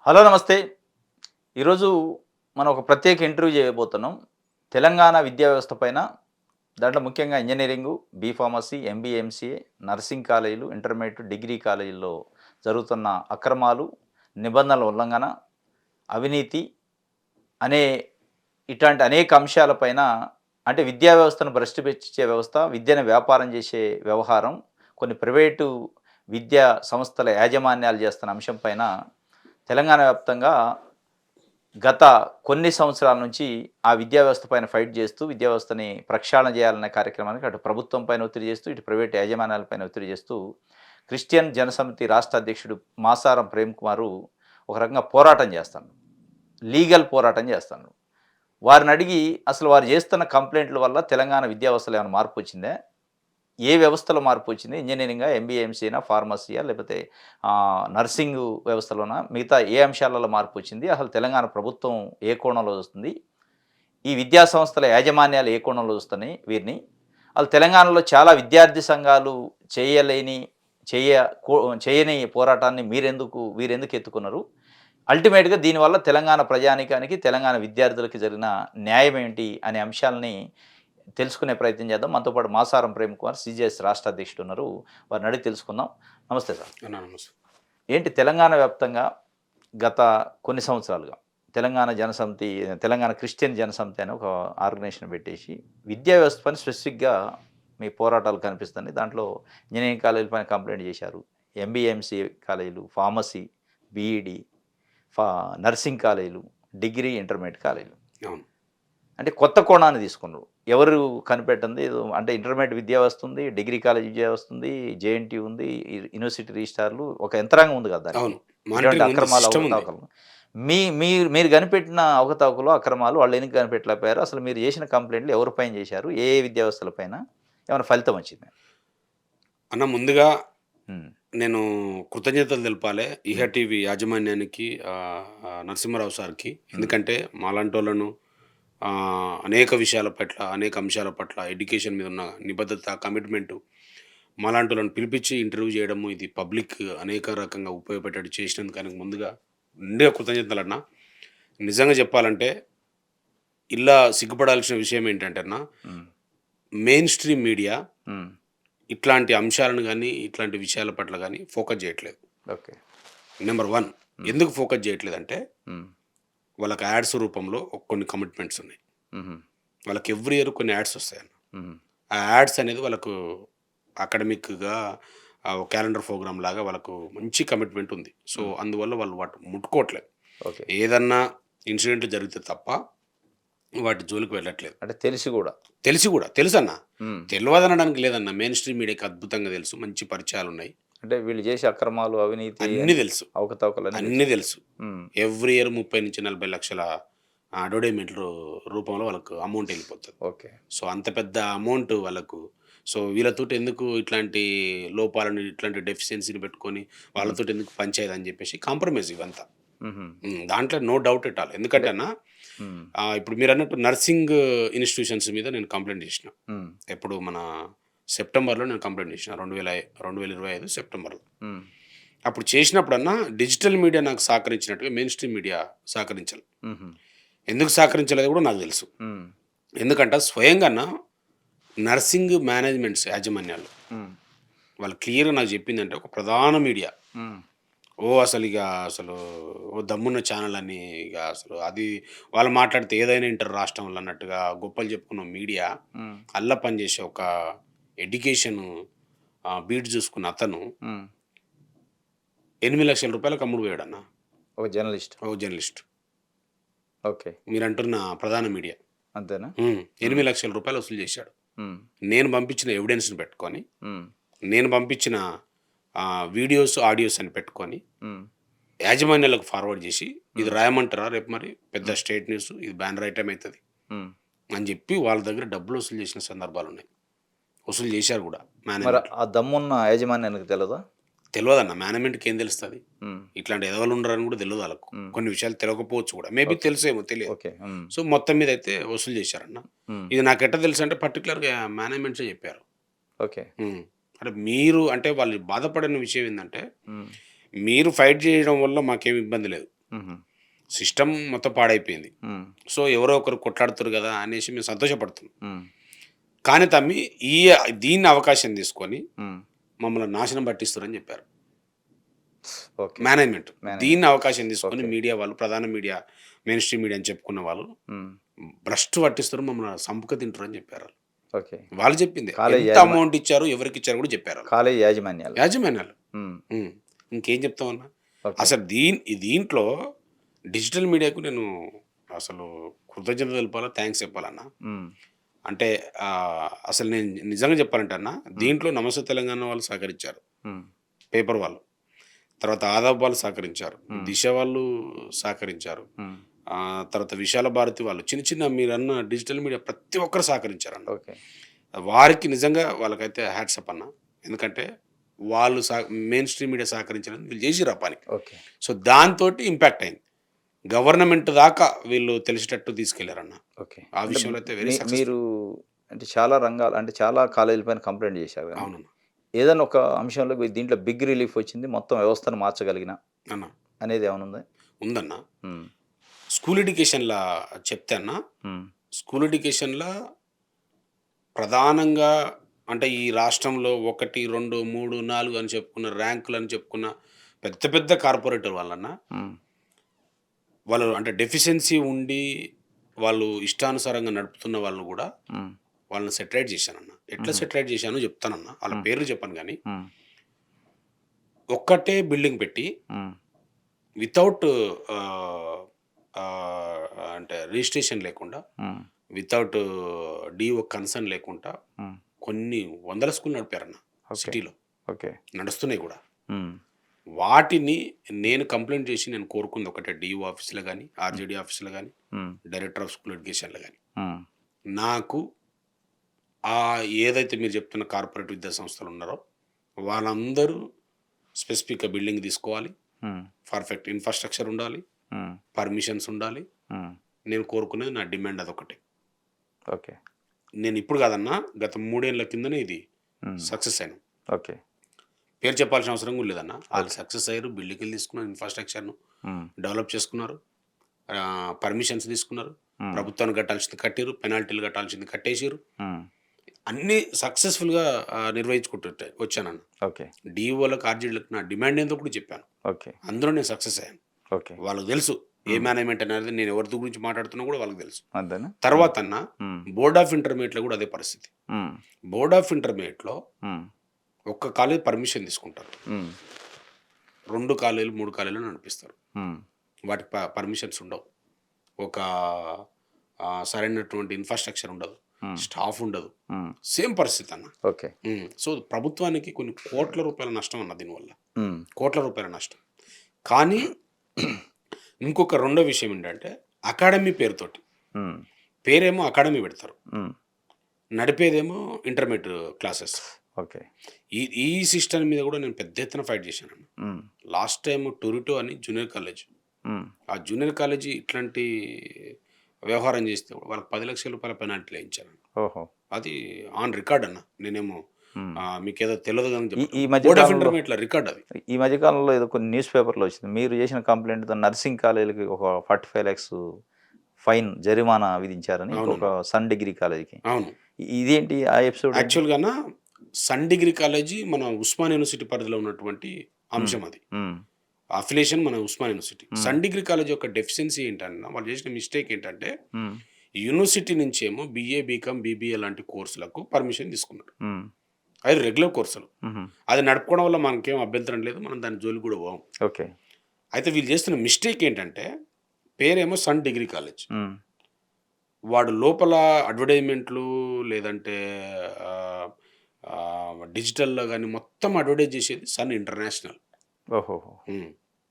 Hello నమస్తే. ఈరోజు మనం ఒక ప్రత్యేక ఇంటర్వ్యూ చేయబోతున్నాం. తెలంగాణ విద్యా వ్యవస్థ పైన దాంట్లో ముఖ్యంగా engineering, B Pharmacy, MBA, MCA, nursing కాలేజీలు, ఇంటర్మీడియేట్, డిగ్రీ కాలేజీల్లో జరుగుతున్న అక్రమాలు, నిబంధనల ఉల్లంఘన, అవినీతి అనే ఇట్లాంటి అనేక అంశాలపైన అంటే విద్యా వ్యవస్థను భ్రష్టు పట్టించే వ్యవస్థ, విద్యను వ్యాపారం చేసే వ్యవహారం, కొన్ని ప్రైవేటు విద్యా సంస్థల యాజమాన్యాలు చేస్తున్న అంశం పైన తెలంగాణ వ్యాప్తంగా గత కొన్ని సంవత్సరాల నుంచి ఆ విద్యా వ్యవస్థ పైన ఫైట్ చేస్తూ, విద్యా వ్యవస్థని ప్రక్షాళన చేయాలనే కార్యక్రమానికి అటు ప్రభుత్వం పైన ఒత్తిడి చేస్తూ, ఇటు ప్రైవేట్ యాజమాన్యాలపైన ఒత్తిడి చేస్తూ, క్రిస్టియన్ జనసమితి రాష్ట్ర అధ్యక్షుడు మాసారం ప్రేమ్ కుమారు ఒక రకంగా పోరాటం చేస్తాను. లీగల్ పోరాటం చేస్తాను. వారిని అడిగి అసలు వారు చేస్తున్న కంప్లైంట్ల వల్ల తెలంగాణ విద్యా వ్యవస్థలో ఏమైనా మార్పు వచ్చిందా? ఏ వ్యవస్థలో మార్పు వచ్చింది? ఇంజినీరింగా, ఎంబీఏ, ఎంసీఏనా, ఫార్మసీయా లేకపోతే నర్సింగు వ్యవస్థలోనా? మిగతా ఏ అంశాలలో మార్పు వచ్చింది? అసలు తెలంగాణ ప్రభుత్వం ఏ కోణంలో చూస్తుంది? ఈ విద్యా సంస్థల యాజమాన్యాలు ఏ కోణంలో చూస్తున్నాయి వీరిని? అసలు తెలంగాణలో చాలా విద్యార్థి సంఘాలు చేయలేని చేయ కో చేయని పోరాటాన్ని వీరెందుకు ఎత్తుకున్నారు? అల్టిమేట్‌గా దీనివల్ల తెలంగాణ ప్రజానీకానికి, తెలంగాణ విద్యార్థులకి జరిగిన న్యాయం ఏంటి అనే అంశాలని తెలుసుకునే ప్రయత్నం చేద్దాం. మనతో పాటు మాసారం ప్రేమ్ కుమార్ సీజేఎస్ రాష్ట్ర అధ్యక్షుడు ఉన్నారు. వారిని అడిగి తెలుసుకుందాం. నమస్తే సార్. నమస్తే. ఏంటి తెలంగాణ వ్యాప్తంగా గత కొన్ని సంవత్సరాలుగా తెలంగాణ క్రిస్టియన్ జనసమితి అని ఒక ఆర్గనైజేషన్ పెట్టేసి విద్యా వ్యవస్థ పైన స్పెసిఫిక్‌గా మీ పోరాటాలు కనిపిస్తున్నాయి. దాంట్లో ఇంజినీరింగ్ కాలేజీల పైన కంప్లెయింట్ చేశారు. ఎంబీఏ, ఎంసీఏ కాలేజీలు, ఫార్మసీ, బీఈడీ, ఫా నర్సింగ్ కాలేజీలు, డిగ్రీ, ఇంటర్మీడియేట్ కాలేజీలు. అవును. అంటే కొత్త కోణాన్ని తీసుకున్నారు. ఎవరు కనిపెట్టింది ఏదో అంటే ఇంటర్మీడియేట్ విద్యా వ్యవస్థ ఉంది, డిగ్రీ కాలేజ్ విద్యా వ్యవస్థ ఉంది, జేఎన్‌టీయూ ఉంది, యూనివర్సిటీ రిజిస్ట్రార్లు ఒక యంత్రాంగం ఉంది కదా దానికి. అవును. ఇటువంటి మానిటరింగ్ ఉంది. అక్రమాలు, సిస్టమ్ ఉంది. అవకతవకలు. మీ మీ మీరు కనిపెట్టిన అవకతవకలు, అక్రమాలు వాళ్ళు ఎందుకు కనిపెట్టలేకపోయారు? అసలు మీరు చేసిన కంప్లెయింట్‌లు ఎవరి పైన చేశారు? ఏ ఏ విద్యా వ్యవస్థల పైన? ఏమైనా ఫలితం వచ్చిందా? ముందుగా హ్మ్. నేను కృతజ్ఞతలు తెలపాలే ఈహ హ్మ్. టీవీ యాజమాన్యానికి, నరసింహారావు సార్‌కి. హ్మ్. ఎందుకంటే మాలాంటోళ్ళను అనేక విషయాల పట్ల, అనేక అంశాల పట్ల ఎడ్యుకేషన్ మీద ఉన్న నిబద్ధత, కమిట్మెంటు మాలాంటోళ్ళను పిలిపించి ఇంటర్వ్యూ చేయడము, ఇది పబ్లిక్ అనేక రకంగా ఉపయోగపడేటట్టు చేసినందుకు ఆయనకు ముందుగా నిండుగా కృతజ్ఞతలన్నా. నిజంగా చెప్పాలంటే ఇలా సిగ్గుపడాల్సిన విషయం ఏంటంటే హ్మ్. మెయిన్ స్ట్రీమ్ మీడియా హ్మ్. ఇట్లాంటి అంశాలను గానీ, ఇట్లాంటి విషయాల పట్ల గానీ ఫోకస్ జేయట్లేదు. ఓకే. నంబర్ 1 హ్మ్. ఎందుకు ఫోకస్ జేయట్లేదంటే, హ్మ్. వాళ్ళకి యాడ్స్ రూపంలో కొన్ని కమిట్మెంట్స్ ఉన్నాయి. హుహు. వాళ్ళకి ఎవ్రీ ఇయర్ కొన్ని యాడ్స్ వస్తాయన్న. హుహు. ఆ యాడ్స్ అనేది వాళ్ళకు అకాడమిక్‌గా క్యాలెండర్ ప్రోగ్రామ్ లాగా వాళ్ళకు మంచి కమిట్మెంట్ ఉంది. సో, హ్మ్. అందువల్ల వాళ్ళు ముట్టుకోవట్లేదు. ఓకే. ఏదన్నా ఇన్సిడెంట్ జరిగితే తప్ప వాటి జోలికి వెళ్ళట్లేదు. అంటే తెలిసి గూడా. తెలిసి గూడా తెలుసన్న. హ్మ్. తెలవదనడానికి లేదన్న. మెయిన్ స్ట్రీమ్ మీడియాకి అద్భుతంగా తెలుసు. మంచి పరిచయాలున్నాయి. అంటే వీళ్ళు చేసే అక్రమాలు, అవినీతి అన్నీ అన్ని తెలుసు. అవకతవకలన్నీ అన్నీ తెలుసు. తెలుసు. హ్మ్. ఎవ్రీ ఇయర్ 30,00,000-40 లక్షల అడ్వర్టైజ్‌మెంట్‌లు రూపంలో వాళ్ళకు అమౌంట్ ఎళ్ళిపోతది. ఓకే. సో, అంత పెద్ద అమౌంట్ వాళ్ళకు. సో, వీళ్ళతోటి ఎందుకు ఇట్లాంటి లోపాలను, ఇట్లాంటి డెఫిషియన్సీని పెట్టుకొని హుహు. వాళ్ళతోటి ఎందుకు పంచాయతీ అని చెప్పేసి కాంప్రమైజ్ ఇవంతా. హుహు. దాంట్లో నో డౌట్ ఎట్ ఆల్. అంటే ఎందుకంటే హ్మ్. ఇప్పుడు మీరన్నట్టు నర్సింగ్ ఇన్‌స్టిట్యూషన్స్ మీద నేను కంప్లెయింట్ చేసినా. హ్మ్. ఎప్పుడు మన సెప్టెంబర్‌లో నేను కంప్లెయింట్ చేసినా. 2025 సెప్టెంబర్‌లో. హ్మ్. అప్పుడు చేసినప్పుడన్నా డిజిటల్ మీడియా నాకు సహకరించినట్టుగా మెయిన్ స్ట్రీమ్ మీడియా సహకరించలే. హుహు. ఎందుకు సహకరించలేదో కూడా నాకు తెలుసు. హ్మ్. ఎందుకంటే స్వయంగాన నర్సింగ్ మేనేజ్మెంట్స్ యాజమాన్యాలు హ్మ్. వాళ్ళు క్లియర్‌గా నాకు చెప్పిందంటే ఒక ప్రధాన మీడియా. హ్మ్. అసలు ఓ దమ్మున్న ఛానల్ అని అసలు అది వాళ్ళు మాట్లాడితే ఏదైనా ఇంటారు రాష్ట్రంలో అన్నట్టుగా గొప్పలు చెప్పుకున్న మీడియా హ్మ్. పనిచేసే ఒక ఎడ్యుకేషన్ బీట్ చూసుకున్న అతను హ్మ్. రూ. 8,00,000 అమ్ముడు పోయాడన్న. ఒక జర్నలిస్ట్. ఓ జర్నలిస్ట్. ఓకే. మీరంటున్న ప్రధాన మీడియా. అంతేనా? రూ. హ్మ్. 8,00,000 వసూలు చేశాడు. హ్మ్. నేను పంపించిన ఎవిడెన్స్‌ని పెట్టుకొని, హ్మ్. నేను పంపించిన వీడియోస్, ఆడియోస్ అని పెట్టుకొని, హ్మ్. యాజమాన్యాలకు ఫార్వర్డ్ చేసి, ఇది హ్మ్. రాయమంటారా రేపు మరి? పెద్ద హ్మ్. స్టేట్ న్యూస్ ఇది బ్యానర్ ఐటెమ్ అయితది హ్మ్. అని చెప్పి వాళ్ళ దగ్గర డబ్బులు వసూలు చేసిన సందర్భాలున్నాయి. వసూలు చేశారు గూడా మరి మేనేజ్మెంట్‌లు. ఆ దమ్మున్న యాజమాన్యానికి తెలవదా? తెలవదన్న మేనేజ్మెంట్‌కి ఏం తెలుస్తది? హ్మ్. ఇట్లాంటి ఎదవలు ఉండరని కూడా తెలవదు ఆళ్ళకు. హ్మ్. కొన్ని విషయాలు తెలవకపోవచ్చు కూడా. Maybe okay. తెలుసేమో తెలియదు. ఓకే. హ్మ్. సో, మొత్తం మీద అయితే వసూలు చేశారన్న. హ్మ్. ఇది నాకెట్టా తెలుసంటే పర్టిక్యులర్‌గా మేనేజ్మెంట్సే చెప్పారు. ఓకే. హ్మ్. అంటే మీరు అంటే వాళ్ళు బాధపడిన విషయం ఏందంటే, హ్మ్. మీరు ఫైట్ చేయడం వల్ల మాకేమి ఇబ్బంది లేదు. సిస్టమ్ మొత్తం పాడైపోయింది. సో ఎవరో ఒకరు కొట్లాడుతారు కదా అనేసి మేము సంతోషపడుతున్నాం. కానీ తమ్మి దీన్ని అవకాశం తీసుకొని మమ్మల్ని నాశనం పట్టిస్తారని చెప్పారు మేనేజ్మెంట్. దీన్ని అవకాశం తీసుకొని మీడియా వాళ్ళు, ప్రధాన మీడియా, మెయిన్ స్ట్రీమ్ మీడియా అని చెప్పుకున్న వాళ్ళు భ్రష్టు పట్టిస్తారు, మమ్మల్ని సంపుక తింటారు అని చెప్పారు. వాళ్ళు చెప్పింది ఎంత అమౌంట్ ఇచ్చారు, ఎవరికి ఇచ్చారు కూడా చెప్పారు కాలేజ్ యాజమాన్యాలు. ఇంకేం చెప్తామన్నా. అసలు దీంట్లో డిజిటల్ మీడియాకు నేను అసలు కృతజ్ఞత తెలపాలా, థ్యాంక్స్ చెప్పాలన్నా. అంటే అసలు నేను నిజంగా చెప్పాలంటే అన్న, దీంట్లో నమస్తే తెలంగాణ వాళ్ళు సహకరించారు, పేపర్ వాళ్ళు, తర్వాత ఆదాబ్ వాళ్ళు సహకరించారు, దిశ వాళ్ళు సహకరించారు, తర్వాత విశాల భారతి వాళ్ళు, చిన్న చిన్న మీరన్న డిజిటల్ మీడియా ప్రతి ఒక్కరు సహకరించారన్న. వారికి నిజంగా వాళ్ళకైతే హ్యాట్సప్ అన్న. ఎందుకంటే వాళ్ళు మెయిన్ స్ట్రీమ్ మీడియా సహకరించాలని వీళ్ళు చేసిరా పని. సో దాంతో ఇంపాక్ట్ అయింది, గవర్నమెంట్ దాకా వీళ్ళు తెలిసేటట్టు తీసుకెళ్లారన్న. ఆ విషయంలో అయితే మీరు అంటే చాలా రంగాలు, అంటే చాలా కాలేజీల పైన కంప్లైంట్ చేశారు. అవునన్నా. ఏదైనా ఒక అంశంలో దీంట్లో బిగ్ రిలీఫ్ వచ్చింది, మొత్తం వ్యవస్థను మార్చగలిగిన అనేది ఏమైనా ఉందన్న. స్కూల్ ఎడ్యుకేషన్లా చెప్తే అన్న, స్కూల్ ఎడ్యుకేషన్లా ప్రధానంగా అంటే ఈ రాష్ట్రంలో 1, 2, 3, 4 అని చెప్పుకున్న ర్యాంకులు అని చెప్పుకున్న పెద్ద పెద్ద కార్పొరేటర్ వాళ్ళన్న, వాళ్ళు అంటే డెఫిషియన్సీ ఉండి వాళ్ళు ఇష్టానుసారంగా నడుపుతున్న వాళ్ళు కూడా వాళ్ళని సెటరేట్ చేశానన్న. ఎట్లా సెటరేట్ చేశానో చెప్తానన్న, వాళ్ళ పేర్లు చెప్పాను. కానీ ఒక్కటే బిల్డింగ్ పెట్టి వితౌట్ అంటే రిజిస్ట్రేషన్ లేకుండా, వితౌట్ డిఓ కన్సర్న్ లేకుండా కొన్ని వందల స్కూల్ నడిపారన్న సిటీలో. నడుస్తున్నాయి కూడా. వాటిని నేను కంప్లైంట్ చేసి నేను కోరుకుంది ఒకటే, డిఓ ఆఫీసులో కానీ, ఆర్జేడీ ఆఫీసులో కానీ, డైరెక్టర్ ఆఫ్ స్కూల్ ఎడ్యుకేషన్లో కానీ, నాకు ఏదైతే మీరు చెప్తున్న కార్పొరేట్ విద్యా సంస్థలు ఉన్నారో వాళ్ళందరూ స్పెసిఫిక్గా బిల్డింగ్ తీసుకోవాలి, పర్ఫెక్ట్ ఇన్ఫ్రాస్ట్రక్చర్ ఉండాలి, పర్మిషన్స్ ఉండాలి. నేను కోరుకునేది, నా డిమాండ్ అదొకటే. నేను ఇప్పుడు కాదన్నా, గత 3 ఏళ్ల కిందనే ఇది సక్సెస్ అయినా. పేరు చెప్పాల్సిన అవసరం కూడా లేదన్న. వాళ్ళు సక్సెస్ అయ్యారు, బిల్డింగ్లు తీసుకున్నారు, ఇన్ఫ్రాస్ట్రక్చర్ను డెవలప్ చేసుకున్నారు, పర్మిషన్స్ తీసుకున్నారు, ప్రభుత్వానికి కట్టాల్సింది కట్టారు, పెనాల్టీలు కట్టాల్సింది కట్టేసారు. అన్నీ సక్సెస్ఫుల్గా నిర్వహించుకుంటూ వచ్చానన్న. డిఓలకు, ఆర్జీలకు నా డిమాండ్ ఏందో కూడా చెప్పాను. అందులో నేను సక్సెస్ అయ్యాను. వాళ్ళకి తెలుసు ఏ మేనేజ్మెంట్ అనేది, నేను ఎవరి గురించి మాట్లాడుతున్నా కూడా వాళ్ళకి తెలుసు. తర్వాత అన్న బోర్డ్ ఆఫ్ ఇంటర్మీడియట్లో కూడా అదే పరిస్థితి. బోర్డ్ ఆఫ్ ఇంటర్మీడియట్లో ఒక్క కాలేజ్ పర్మిషన్ తీసుకుంటారు, 2 కాలేజీలు 3 కాలేజీలు నడిపిస్తారు. వాటికి పర్మిషన్స్ ఉండవు, ఒక సరైనటువంటి ఇన్ఫ్రాస్ట్రక్చర్ ఉండదు, స్టాఫ్ ఉండదు. సేమ్ పరిస్థితి అన్న. సో ప్రభుత్వానికి కొన్ని కోట్ల రూపాయల నష్టం అన్న దీనివల్ల, కోట్ల రూపాయల నష్టం. కానీ ఇంకొక రెండో విషయం ఏంటంటే, అకాడమీ పేరుతోటి, పేరేమో అకాడమీ పెడతారు, నడిపేదేమో ఇంటర్మీడియట్ క్లాసెస్. ఈ సిస్టమ్ మీద కూడా నేను పెద్ద ఎత్తున ఫైట్ చేశాను. లాస్ట్ టైం టొరిటో అని జూనియర్ కాలేజ్, ఆ జూనియర్ కాలేజీ ఇట్లాంటి వ్యవహారం చేస్తే వాళ్ళకి 10 లక్షల రూపాయల పెనాల్టీ వేయించాను. అది ఆన్ రికార్డ్ అన్న. నేనేమో మీకు ఏదో తెలియదు కానీ ఈ మధ్య రికార్డ్ అది. ఈ మధ్యకాలంలో ఏదో కొన్ని న్యూస్ పేపర్లో వచ్చింది, మీరు చేసిన కంప్లైంట్తో నర్సింగ్ కాలేజీకి ఒక 45 lakhs ఫైన్, జరిమానా విధించారని ఒక సన్ డిగ్రీ కాలేజీకి. అవును, ఇదేంటి ఆ ఎపిసోడ్? యాక్చువల్గా సన్ డిగ్రీ కాలేజీ మన ఉస్మాన్ యూనివర్సిటీ పరిధిలో ఉన్నటువంటి అంశం. అది అఫిలియేషన్ మన Osman university. Sun degree college యొక్క డెఫిషియన్సీ ఏంటంటే, వాళ్ళు చేసిన మిస్టేక్ ఏంటంటే, యూనివర్సిటీ నుంచి ఏమో BA, BCom, BBA లాంటి కోర్సులకు పర్మిషన్ తీసుకున్నారు. అది రెగ్యులర్ కోర్సులు. అది నడుపుకోవడం వల్ల మనకేం అభ్యంతరం లేదు, మనం దాని జోలికి కూడా పోం. అయితే వీళ్ళు చేస్తున్న మిస్టేక్ ఏంటంటే, పేరేమో సన్ డిగ్రీ కాలేజ్, వాడు లోపల అడ్వర్టైజ్మెంట్లు లేదంటే డిజిటల్లో కానీ మొత్తం అడ్వర్టైజ్ చేసేది Sun International.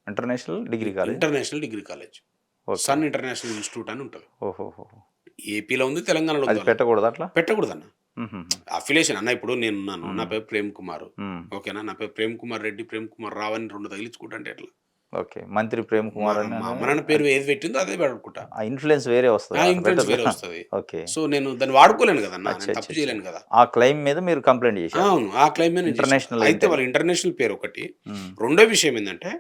International degree college, Sun International Institute అని ఉంటుంది. ఏపీలో ఉంది, తెలంగాణలో ఉంది. పెట్టకూడదన్న అఫిలియేషన్ అన్న. ఇప్పుడు నేను ఉన్నాను, నా పేరు ప్రేమ్ కుమార్, ఓకేనా, నా పేరు ప్రేమ్ కుమార్ రెడ్డి, ప్రేమ్ కుమార్ రావు అని 2 తగిలించుకుంటే ఎట్లా? మంత్రి ప్రేమ్ కుమార్ మన పేరు ఏది పెట్టిందో అదే పెట్టుకుంటా. ఇన్ఫ్లుయెన్స్ వేరే వస్తుంది. సో నేను దాన్ని వాడుకోలేను కదా, తప్పు చేయలేను కదా. ఆ క్లెయిమ్ మీద మీరు కంప్లైంట్ చేశారు? అవును, ఆ క్లెయిమ్ మీద ఇంటర్నేషనల్. అయితే వాళ్ళ ఇంటర్నేషనల్ పేరు ఒకటి. రెండో విషయం ఏంటంటే,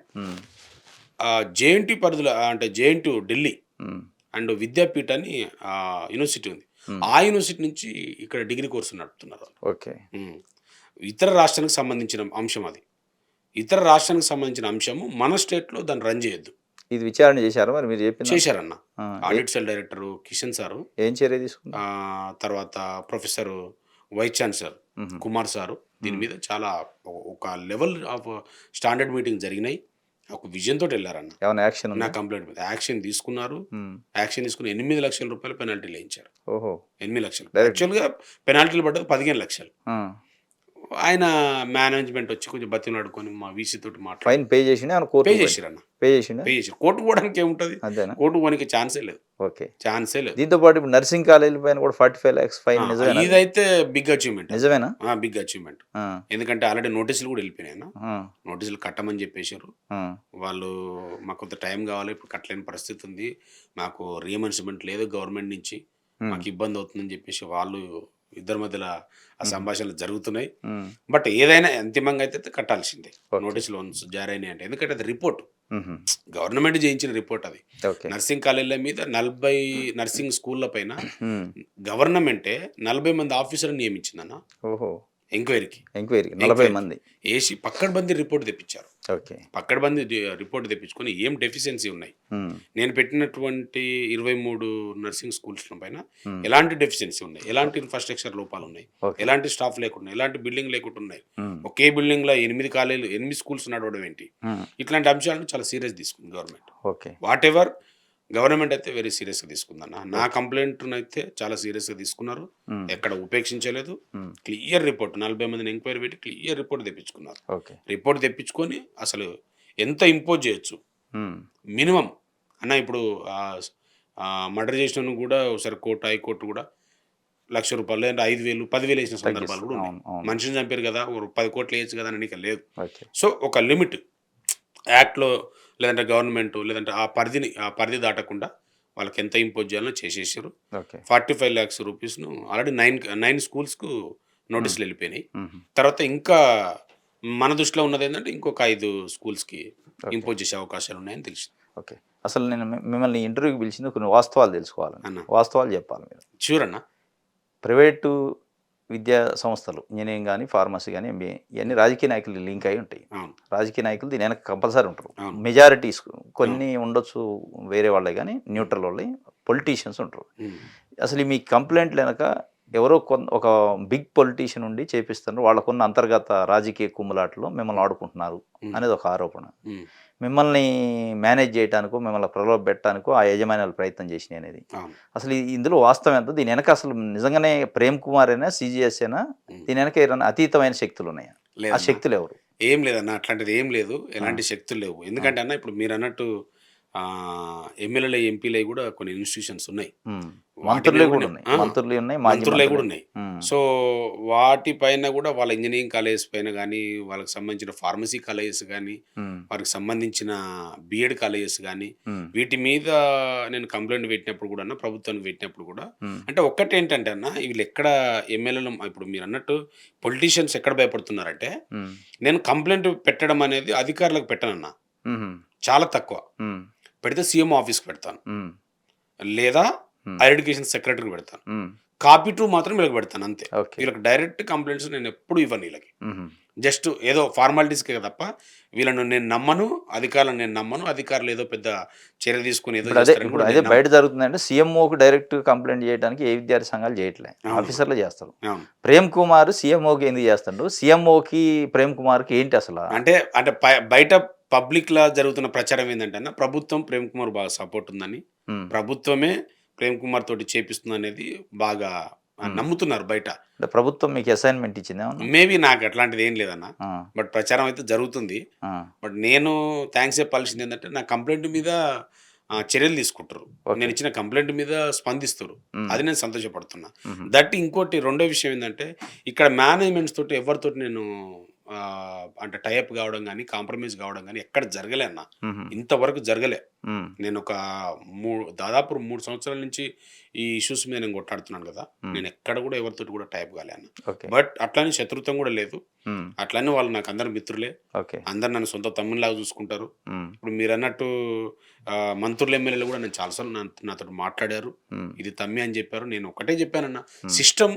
జేఎన్టీ పరిధిలో అంటే జేఎన్టీ ఢిల్లీ హ్మ్. అండ్ విద్యాపీఠ అని యూనివర్సిటీ ఉంది. హ్మ్. ఆ యూనివర్సిటీ నుంచి ఇక్కడ డిగ్రీ కోర్సు నడుపుతున్నారు వాళ్ళు. ఓకే. హ్మ్. ఇతర రాష్ట్రానికి సంబంధించిన అంశం అది. ఇతర రాష్ట్రానికి సంబంధించిన అంశము మన స్టేట్‌లో దాన్ని రన్ చేయొద్దు. ఇది విచారణ చేశారా మరి మీరు చెప్పిందా? చేశారన్న. ఆ! Audit cell director Kishan sir, ఏం చర్య తీసుకున్నారు? తర్వాత ప్రొఫెసరు వైస్ ఛాన్సలర్ హుహు. కుమార్ సారు దీని హ్మ్. మీద చాలా ఒక లెవెల్ ఆఫ్ స్టాండర్డ్ మీటింగ్ జరిగినాయి. ఒక విజన్ తోటి ఎళ్లారన్న. ఏమన్నా యాక్షన్ నా ఉందా? కంప్లెయింట్ మీద యాక్షన్ తీసుకున్నారు. హ్మ్. యాక్షన్ తీసుకొని రూ. 8,00,000 పెనాల్టీలు ఏయించారు. ఓహో! 8,00,000 డైరెక్ట్. యాక్చువల్‌గా పెనాల్టీలు పడ్డది 15,00,000. ఆ! ఆయన మేనేజ్మెంట్ వచ్చి కొంచెం బతిమలాడుకొని మా వీసీ తోటి మాట్లాడి ఫైన్ పే చేసిండా? ఏమన్నా పే కోర్టుకి పోయిండా? చేసిరన్న. పే చేసిండా? పే చేసిరు. కోర్టుకు పోవడానికి ఏముంటది? అంతేనా? కోర్టుకు పోనీకి ఛాన్సే లేదు. ఓకే. ఛాన్సే లేదు. దీంతో పాటు ఇప్పుడు నర్సింగ్ కాలేజీల పైన కూడా 45 లాక్స్ ఫైన్ నిజమేనా అది? ఇదైతే బిగ్ అచీవ్‌మెంట్. నిజమేనా? Big achievement. ఆ! ఎందుకంటే ఆల్రెడీ నోటీసులు కూడా వెళ్ళిపోయినాయన్న. ఆ! నోటీసులు కట్టమని చెప్పేసారు. ఆ! వాళ్ళు మాకు కొంత టైం కావాలి. ఇప్పుడు కట్టలేని పరిస్థితి ఉంది. మాకు రీఎంబర్స్‌మెంట్ లేదు గవర్నమెంట్ నుంచి. హ్మ్. మాకు ఇబ్బంది అవుతుందని చెప్పేసి వాళ్ళు ఇద్దరి మధ్యల ఆ హుహు. సంభాషణలు జరుగుతున్నాయి. హ్మ్. బట్ ఏదైనా అంతిమంగా అయితే కట్టాల్సిందే. ఓకే. నోటీసులు వన్స్ జారీ అయినాయి అంటే. ఎందుకంటే అది రిపోర్ట్. హుహు. గవర్నమెంట్ చేయించిన రిపోర్ట్ అది. ఓకే. నర్సింగ్ కాలేజీల మీద 40 నర్సింగ్ స్కూళ్ళ పైన హ్మ్. గవర్నమెంటే 40 మంది ఆఫీసర్‌ని నియమించిందన్న ఓహో! ఎంక్వైరీకి. ఎంక్వైరీకి 40 ఎంక్వైరీకి. మంది. ఏసి పక్కడ్బందీ రిపోర్ట్ తెప్పించారు. ఓకే. పక్కడ్బందీ రిపోర్ట్ తెప్పించుకొని ఏం డెఫిషియన్సీ ఉన్నాయి. హ్మ్. నేను పెట్టినటువంటి 23 నర్సింగ్ స్కూల్స్‌ల పైన హ్మ్. ఎలాంటి డెఫిషియన్సీ ఉన్నాయి. ఎలాంటి ఇన్‌ఫ్రాస్ట్రక్చర్ లోపాలున్నాయి. ఓకే. ఎలాంటి స్టాఫ్ లేకుండా, ఎలాంటి బిల్డింగ్ లేకుండా ఉన్నాయి. హ్మ్. ఒకే బిల్డింగ్‌లో 8 కాలేజీలు 8 స్కూల్స్ నడవడం ఏంటి. హ్మ్. ఇట్లాంటి అంశాలను చాలా సీరియస్ తీసుకుంది గవర్నమెంట్. ఓకే. వాటెవర్ గవర్నమెంట్ అయితే వెరీ సీరియస్‌గా తీసుకుందన్న. నా ఓకే. కంప్లెయింట్‌నైతే చాలా సీరియస్‌గా తీసుకున్నారు. హ్మ్. ఎక్కడ ఉపేక్షించలేదు. హ్మ్. క్లియర్ రిపోర్ట్ 40 మందిని ఎంక్వైరీ పెట్టి క్లియర్ రిపోర్ట్ తెప్పించుకున్నారు. ఓకే. రిపోర్ట్ తెప్పించుకొని అసలు ఎంత ఇంపోజ్ చేయొచ్చు. హ్మ్. మినిమమ్ అన్న ఇప్పుడు మర్డర్ చేసినోడిని కూడా ఒకసారి కోర్టు, హైకోర్టు కూడా రూ. 1,00,000 లేదంటే 5,000, 10,000 వేసిన సందర్భాలు కూడా ఉన్నాయి. అవును. అవును. మనిషిని చంపారు కదా! ఒక 10,00,00,000 వేయొచ్చు కదా! అని లేదు. ఓకే. సో, ఒక లిమిట్ యాక్ట్‌లో లేదంటే గవర్నమెంటు లేదంటే ఆ పరిధి దాటకుండా వాళ్ళకి ఎంత ఇంపోజ్ చేయాలో చేసేసారు. ఓకే. 45 లాక్స్ రూపీస్‌ను ఆల్రెడీ 9 స్కూల్స్‌కు హ్మ్. నోటీసులు వెళ్ళిపోయినాయి. హుహు. తర్వాత ఇంకా మన దృష్టిలో ఉన్నదేంటంటే ఇంకొక 5 స్కూల్స్‌కి ఓకే. ఇంపోజ్ చేసే అవకాశాలున్నాయని తెలిసింది. ఓకే. అసలు నేను మిమ్మల్ని ఇంటర్వ్యూకి పిలిచింది కొన్ని వాస్తవాలు తెలుసుకోవాలని. అన్న. వాస్తవాలు చెప్పాలి మీరు. ష్యూర్ అన్న. ప్రైవేటు విద్యా సంస్థలు ఇంజినీరింగ్ గాని, ఫార్మసీ గాని, ఎంబీఏ ఇయన్నీ రాజకీయ నాయకులు లింక్ అయ్యి ఉంటాయి. అవును. రాజకీయ నాయకులు దీని వెనక కంపల్సరీ ఉంటారు. అవును. మెజారిటీస్ కొన్ని ఉండొచ్చు వేరే వాళ్ళే గానీ న్యూట్రల్ వాళ్ళే పొలిటీషియన్స్ ఉంటారు. హ్మ్. అసలు మీ కంప్లెయింట్‌లు వెనక ఎవరో ఒక బిగ్ పొలిటీషియన్ ఉండి చేపిస్తున్నారు. వాళ్ళకున్న అంతర్గత రాజకీయ కుమ్ములాటలో మిమ్మల్ని ఆడుకుంటున్నారు హ్మ్. అనేది ఒక ఆరోపణ. హ్మ్. మిమ్మల్ని మేనేజ్ చేయటానికో, మిమ్మల్ని ప్రలోభపెట్టడానికో ఆ యజమానులు ప్రయత్నం చేసినాయి అనేది. అవును. అసలు ఇందులో వాస్తవం ఎంత? దీని వెనక అసలు నిజంగానే ప్రేమ్ కుమారేనా? సీజీఎస్సేనా? హ్మ్. దీని వెనక ఏదైనా అతీతమైన శక్తులున్నాయా? ఆ లేదన్న. శక్తులు ఎవరు? ఏం లేదన్న. అట్లాంటిది ఏం లేదు. ఆ! ఎలాంటి శక్తులు లేవు. ఆ! ఎందుకంటే అన్న ఇప్పుడు మీరన్నట్టు ఎమ్మెల్యేలు, ఎంపీలయి గూడా కొన్ని ఇన్‌స్టిట్యూషన్స్ ఉన్నాయి. హ్మ్. వాటిని మంత్రులే కూడా గూడా ఉన్నాయి. మంత్రులయి ఉన్నాయి. మాజీ మంత్రులయి గూడా మంత్రులయి. ఉన్నాయి. హ్మ్. సో, వాటి పైన గూడా వాళ్ళ ఇంజినీరింగ్ కాలేజెస్ పైన గానీ, వాళ్ళకి సంబంధించిన ఫార్మసీ కాలేజెస్ గానీ, హ్మ్. వారికి సంబంధించిన బీఎడ్ కాలేజెస్ గానీ, హ్మ్. వీటి మీద నేను కంప్లెయింట్ పెట్టినప్పుడు గూడాను, ప్రభుత్వానికి పెట్టినప్పుడు గూడా హ్మ్. అంటే ఒక్కటేంటంటే అన్న, వీళ్ళెక్కడ ఎమ్మెల్యేలు ఇప్పుడు మీరన్నట్టు పొలిటీషియన్స్ ఎక్కడ భయపడుతున్నారంటే, హ్మ్. నేను కంప్లెయింట్ పెట్టడం అనేది అధికారులకు పెట్టనన్నా. హుహు. చాలా తక్కువ. హ్మ్. పెడితే సీఎం ఆఫీస్‌కి పెడతాను. హ్మ్. లేదా హ్మ్. హైయర్ ఎడ్యుకేషన్ సెక్రటరీకి పెడతాను. హ్మ్. కాపీ 2 మాత్రం వీళ్ళకి పెడతాను అంతే. ఓకే. వీళ్ళకి డైరెక్ట్ కంప్లెయింట్స్ నేనెప్పుడు ఇవ్వను వీళ్ళకి. హుహు. జస్ట్ ఏదో ఫార్మాలిటీస్‌కే తప్ప వీళ్ళను నేను నమ్మను. అధికారులను నేను నమ్మను. అధికారులు ఏదో పెద్ద చర్య తీసుకొని ఏదో చేస్తారని ఇప్పుడు కూడా అదే నేను నమ్మను. బయట జరుగుతుందంటే సీఎంఓకి డైరెక్ట్ కంప్లెయింట్ చేయడానికి ఏ విద్యార్థి సంఘాలు చేయట్లే. అవును. ఆఫీసర్లే చేస్తారు. అవును. ప్రేమ్ కుమార్ సీఎంఓకి ఎందుకు చేస్తుండు? సీఎంఓకి ప్రేమ్ కుమార్‌కి ఏంటి అసల? అంటే అంటే బయట పబ్లిక్‌లా జరుగుతున్న ప్రచారం ఏందంటే అన్న ప్రభుత్వం ప్రేమ్ కుమార్ బాగా సపోర్ట్ ఉందని. హ్మ్. ప్రభుత్వమే ప్రేమ్ కుమార్ తోటి చేపిస్తుందనేది బాగా హ్మ్. నమ్ముతున్నారు బయట. అంటే ప్రభుత్వం మీకు అసైన్‌మెంట్ ఇచ్చిందా ఏమన్నా? మేబీ నాకు అట్లాంటిది ఏం లేదన్న. ఆ! బట్ ప్రచారం అయితే జరుగుతుంది. ఆ! బట్ నేను థాంక్స్ చెప్పాల్సింది ఏందంటే నా కంప్లెయింట్ మీద చర్యలు తీసుకుంటుర్రు. ఓకే. నేనిచ్చిన కంప్లెయింట్ మీద స్పందిస్తుర్రు. హ్మ్. అది నేను సంతోషపడుతున్నా. హుహు. ఇంకోటి రెండో విషయం ఏందంటే ఇక్కడ మేనేజ్‌మెంట్స్ తోటి ఎవరితోటి నేను అంటే టైఅప్ కావడం కానీ కాంప్రమైజ్ కావడం కానీ ఎక్కడ జరగలే అన్న. హుహు. ఇంతవరకు జరగలే. హ్మ్. నేను ఒక దాదాపు 3 సంవత్సరాల నుంచి ఈ ఇష్యూస్ మీద నేను కొట్టాడుతున్నాను కదా. హ్మ్. నేను ఎక్కడ కూడా ఎవరితోటి కూడా టైప్ కాలే అన్న. ఓకే. బట్ అట్లని శత్రుత్వం కూడా లేదు. హ్మ్. అట్లని వాళ్ళు నాకు అందరు మిత్రులే. ఓకే. అందరు నన్ను సొంత తమ్మునిలాగా చూసుకుంటారు. హ్మ్. ఇప్పుడు మీరన్నట్టు మంత్రులు, ఎమ్మెల్యేలు కూడా నేను చాలాసార్లు నాతోటి మాట్లాడారు. హ్మ్. ఇది తమ్మి అని చెప్పారు. నేను ఒకటే చెప్పానన్న, హ్మ్. సిస్టమ్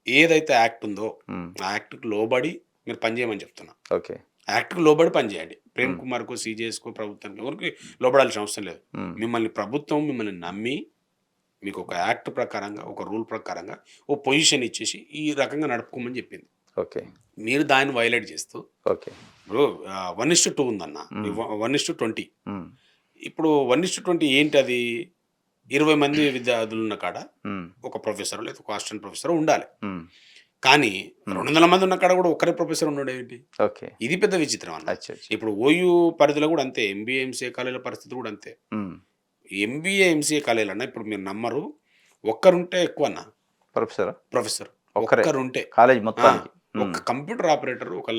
ఏదైతే యాక్ట్ ఉందో హ్మ్. ఆ యాక్ట్‌కి లోబడి మీరు పనిచేయమని చెప్తున్నా. ఓకే. యాక్ట్‌కి లోబడి పనిచేయండి. ప్రేమ్ హ్మ్. కుమార్‌కో, సీజేఎస్‌కో, ప్రభుత్వానికి ఎవరికి లోబడాల్సిన అవసరం లేదు. హ్మ్. మిమ్మల్ని నమ్మి మీకు ఒక యాక్ట్ ప్రకారంగా, ఒక రూల్ ప్రకారంగా ఓ పొజిషన్ ఇచ్చేసి ఈ రకంగా నడుపుకోమని చెప్పింది. ఓకే. మీరు దాన్ని వయలేట్ చేస్తూ ఓకే. ఇప్పుడు 1:2 ఉందన్న. హ్మ్. 1:20. హ్మ్. ఇప్పుడు 1:20 ఏంటది? 20 మంది విద్యార్థులున్న కాడ హ్మ్. ఒక ప్రొఫెసరో లేదా ఒక అసిస్టెంట్ ప్రొఫెసరో ఉండాలి. హ్మ్. కానీ హ్మ్. 200 మంది ఉన్న కాడ కూడా ఒక్కరే ప్రొఫెసర్ ఉండడమేంటి? ఓకే. ఇది పెద్ద విచిత్రం అన్న. అచ్చచ్చ! ఇప్పుడు ఓయూ పరిధిలో కూడా అంతే. ఎంబీఏ, ఎంసీఏ కాలేజీల పరిస్థితి కూడా అంతే. హ్మ్. ఎంబీఏ, ఎంసీఏ కాలేజీలన్న ఇప్పుడు మీరు నమ్మరు. ఒక్కరుంటే ఎక్కువన్న ప్రొఫెసరా? ప్రొఫెసర్. ఒక్కరే ఒక్కరుంటే. కాలేజ్ ఆ! మొత్తానికి. హ్మ్. ఒక కంప్యూటర్ ఆపరేటర్, ఒక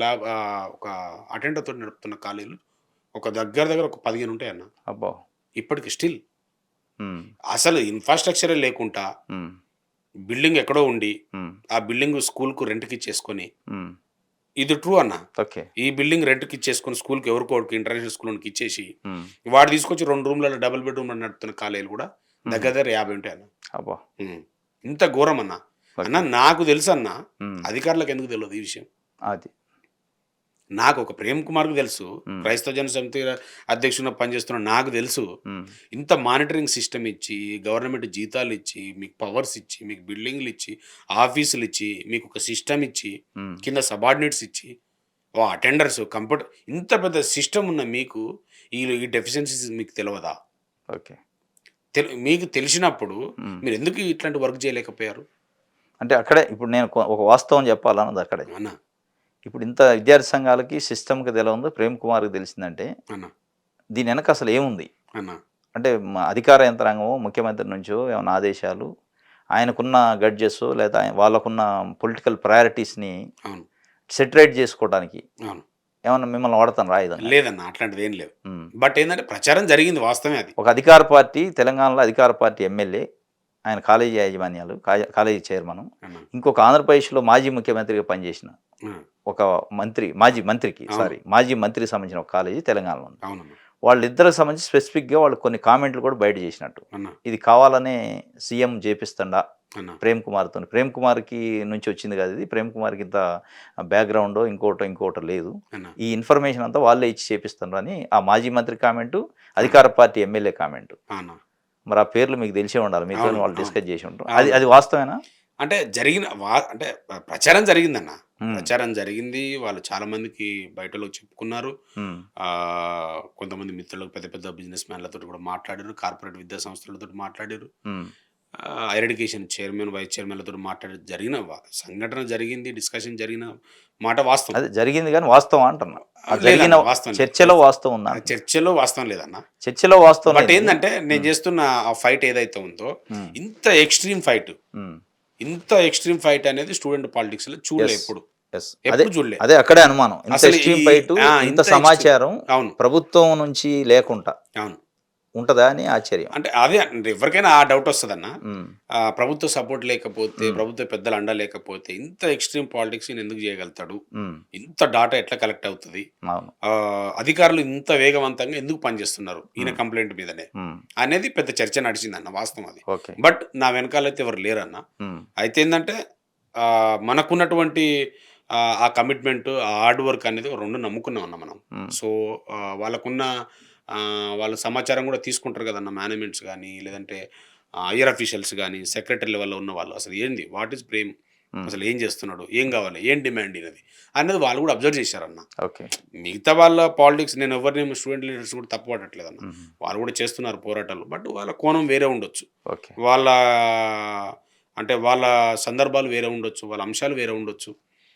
అటెండర్‌తోటి నడుపుతున్న కాలేజీలు ఒక దగ్గర దగ్గర ఒక 15 ఉంటాయన్న. అబ్బా! ఇప్పటికి స్టిల్. హ్మ్. అసలు ఇన్‌ఫ్రాస్ట్రక్చరే లేకుండా హ్మ్. బిల్డింగ్ ఎక్కడో ఉండి, హ్మ్. ఆ బిల్డింగ్ స్కూల్‌కు రెంట్‌కిచ్చేసుకొని హ్మ్. ఇది ట్రూ అన్న. ఓకే. ఈ బిల్డింగ్ రెంట్‌కిచ్చేసుకొని స్కూల్‌కి ఎవరికో ఒకడికి ఇంటర్నేషనల్ స్కూలోనికి ఇచ్చేసి, హ్మ్. వాడు తీసుకొచ్చి 2 రూమ్‌లలో డబుల్ బెడ్‌రూమ్‌లో నడుపుతున్న కాలేజీలు కూడా హుహు. దగ్గర దగ్గర 50 ఉంటాయన్న. అబ్బా! హ్మ్. ఇంత ఘోరమన్న. అన్న ఓకే. నాకు తెలుసన్న. హ్మ్. అధికారులకు ఎందుకు తెలవదు ఈ విషయం? అది. నాకు ఒక ప్రేమ్ కుమార్‌కి తెలుసు. హ్మ్. క్రైస్తవ జన సమితి అధ్యక్షుడిగా పనిచేస్తున్న నాకు తెలుసు. హ్మ్. ఇంత మానిటరింగ్ సిస్టమ్ ఇచ్చి, గవర్నమెంట్ జీతాలిచ్చి, మీకు పవర్స్ ఇచ్చి, మీకు బిల్డింగ్‌లిచ్చి, ఆఫీసులిచ్చి, మీకొక సిస్టమ్ ఇచ్చి, హ్మ్. కింద సబార్డినేట్స్ ఇచ్చి, అటెండర్స్, కంప్యూటర్ ఇంత పెద్ద సిస్టమ్ ఉన్న మీకు ఈ డెఫిషియన్సీస్ మీకు తెలవదా? ఓకే. మీకు తెలిసినప్పుడు హ్మ్. మీరెందుకు ఇట్లాంటి వర్క్ చేయలేకపోయారు? అంటే అక్కడే ఇప్పుడు నేను ఒక వాస్తవం చెప్పాలన్నది అక్కడే. అన్న, ఇప్పుడు ఇంత విద్యార్థి సంఘాలకి, సిస్టమ్‌కి తెలవందో ప్రేమ్ కుమార్‌కి తెలిసిందంటే అన్న, దీని వెనక అసలు ఏముంది? అన్న. అంటే అధికార యంత్రాంగమో, ముఖ్యమంత్రి నుంచో ఏమన్నా ఆదేశాలు, ఆయనకున్న గడ్జెసో లేదా వాళ్ళకున్న పొలిటికల్ ప్రయారిటీస్‌ని అవును. సెటరేట్ చేసుకోవడానికి అవును. ఏమన్నా మిమ్మల్ని వాడతారా ఆయుధంగా? లేదన్న అట్లాంటిదేం లేదు. హ్మ్. బట్ ఏందంటే ప్రచారం జరిగింది వాస్తవమే అది. ఒక అధికార పార్టీ తెలంగాణలో అధికార పార్టీ ఎమ్మెల్యే, ఆయన కాలేజీ యాజమాన్యాలు, కాలేజీ చైర్మను, అన్న. ఇంకొక ఆంధ్రప్రదేశ్‌లో మాజీ ముఖ్యమంత్రిగా పనిచేసిన ఆ! ఒక మాజీ మంత్రికి అవును. మాజీ మంత్రికి సంబంధించిన ఒక కాలేజీ తెలంగాణలో ఉంది. అవునమ్మా. వాళ్ళిద్దరికి సంబంధించి స్పెసిఫిక్‌గా వాళ్ళు కొన్ని కామెంట్లు కూడా బయట చేసినట్టు. అన్న. ఇది కావాలనే సీఎం చేపిస్తండా అన్న. ప్రేమ్ కుమార్‌తోని. ప్రేమ్ కుమార్‌కి నుంచి వచ్చింది కాదు ఇది. ప్రేమ్ కుమార్‌కి ఇంత బ్యాక్‌గ్రౌండో ఇంకోటో లేదు. అన్న. ఈ ఇన్ఫర్మేషన్ అంతా వాళ్ళే ఇచ్చి చేపిస్తున్నారు అని ఆ మాజీ మంత్రి కామెంటు, ఆ! అధికార పార్టీ ఎమ్మెల్యే కామెంటు. అన్న. మరి ఆ పేర్లు మీకు తెలిసే ఉండాలి. మీతోని అవును. వాళ్ళు అవును. డిస్కస్ చేసి ఉంటారు. అది అవును. అది వాస్తవేనా? అంటే జరిగిన అంటే ప్రచారం జరిగిందన్న. హ్మ్. ప్రచారం జరిగింది. వాళ్ళు చాలా మందికి బయటోళ్ళకి చెప్పుకున్నారు. హ్మ్. కొంతమంది మిత్రులకు పెద్ద పెద్ద బిజినెస్ మ్యాన్‌లతోటి కూడా మాట్లాడారు. కార్పొరేట్ విద్యా సంస్థలతోటి మాట్లాడారు. హ్మ్. హైర్ ఎడ్యుకేషన్ చైర్మన్, వైస్ చైర్మన్‌లతోటి జరిగిన సంఘటన జరిగింది. డిస్కషన్ జరిగిన మాట వాస్తవం. అదే జరిగింది గానీ వాస్తవా అంటున్నా. ఆ జరిగిన లేదన్న వాస్తవం లేదు. చర్చలో వాస్తవం ఉందా అంటున్నా. చర్చలో వాస్తవం లేదన్న. చర్చలో వాస్తవం బట్ లేనిది ఏందంటే నేను హ్మ్. చేస్తున్న ఆ ఫైట్ ఏదైతే ఉందో హ్మ్. ఇంత ఎక్స్‌ట్రీమ్ ఫైట్, హ్మ్. ఇంత ఎక్స్‌ట్రీమ్ ఫైట్ అనేది స్టూడెంట్ పాలిటిక్స్‌లో చూడలే యెస్. ఎప్పుడు. యెస్. అదే ఎప్పుడు చూడలే. అదే అక్కడే అనుమానం. ఇంత అసలు ఎక్స్‌ట్రీమ్ ఫైటు, ఇంత ఇంత ఎక్స్‌ట్రీమ్. సమాచారం అవును. ప్రభుత్వం నుంచి లేకుండా అవును. ఉంటదా అని ఆశ్చర్యం. అంటే అదే అంటే ఎవరికైనా ఆ డౌట్ వస్తదన్న. హ్మ్. ప్రభుత్వ సపోర్ట్ లేకపోతే, హ్మ్. ప్రభుత్వ పెద్దల అండ లేకపోతే ఇంత ఎక్స్‌ట్రీమ్ పాలిటిక్స్ ఈయన ఎందుకు చేయగలుగుతాడు? హ్మ్. ఇంత డాటా ఎట్లా కలెక్ట్ అవుతది? అవును. అధికారులు ఇంత వేగవంతంగా ఎందుకు పనిచేస్తున్నారు? ఈయన హ్మ్. కంప్లెయింట్ మీదనే. హ్మ్. అనేది పెద్ద చర్చ నడిచిందన్న వాస్తవం అది. ఓకే. బట్ నా వెనకాలైతే ఎవరు లేరన్న. హ్మ్. అయితే ఏందంటే మనకున్నటువంటి ఆ కమిట్మెంట్, ఆ హార్డ్ వర్క్ అనేది 2 నమ్ముకున్నామన్న మనం. హ్మ్. సో, వాళ్ళకున్న వాళ్ళ సమాచారం కూడా తీసుకుంటారు కదన్న మేనేజ్మెంట్స్ గానీ, లేదంటే హైయర్ అఫీషియల్స్ గానీ, సెక్రటరీ లెవెల్‌లో ఉన్నవాళ్ళు. అసలు ఏంది? What is prem? హ్మ్. అసలు ఏం చేస్తున్నాడు? ఏం కావాలి? ఏం డిమాండ్ ఈయనది? అనేది వాళ్ళు కూడా అబ్జర్వ్ చేశారన్న. ఓకే. మిగతా వాళ్ళ పాలిటిక్స్ నేను ఎవరిని స్టూడెంట్ లీడర్స్ కూడా తప్పు పట్టట్లేదన్న. హుహు. వాళ్ళు కూడా చేస్తున్నారు పోరాటాలు. బట్ వాళ్ళ కోణం వేరే ఉండొచ్చు. ఓకే. వాళ్ళ అంటే వాళ్ళ సందర్భాలు వేరే ఉండొచ్చు. వాళ్ళ అంశాలు వేరే ఉండొచ్చు.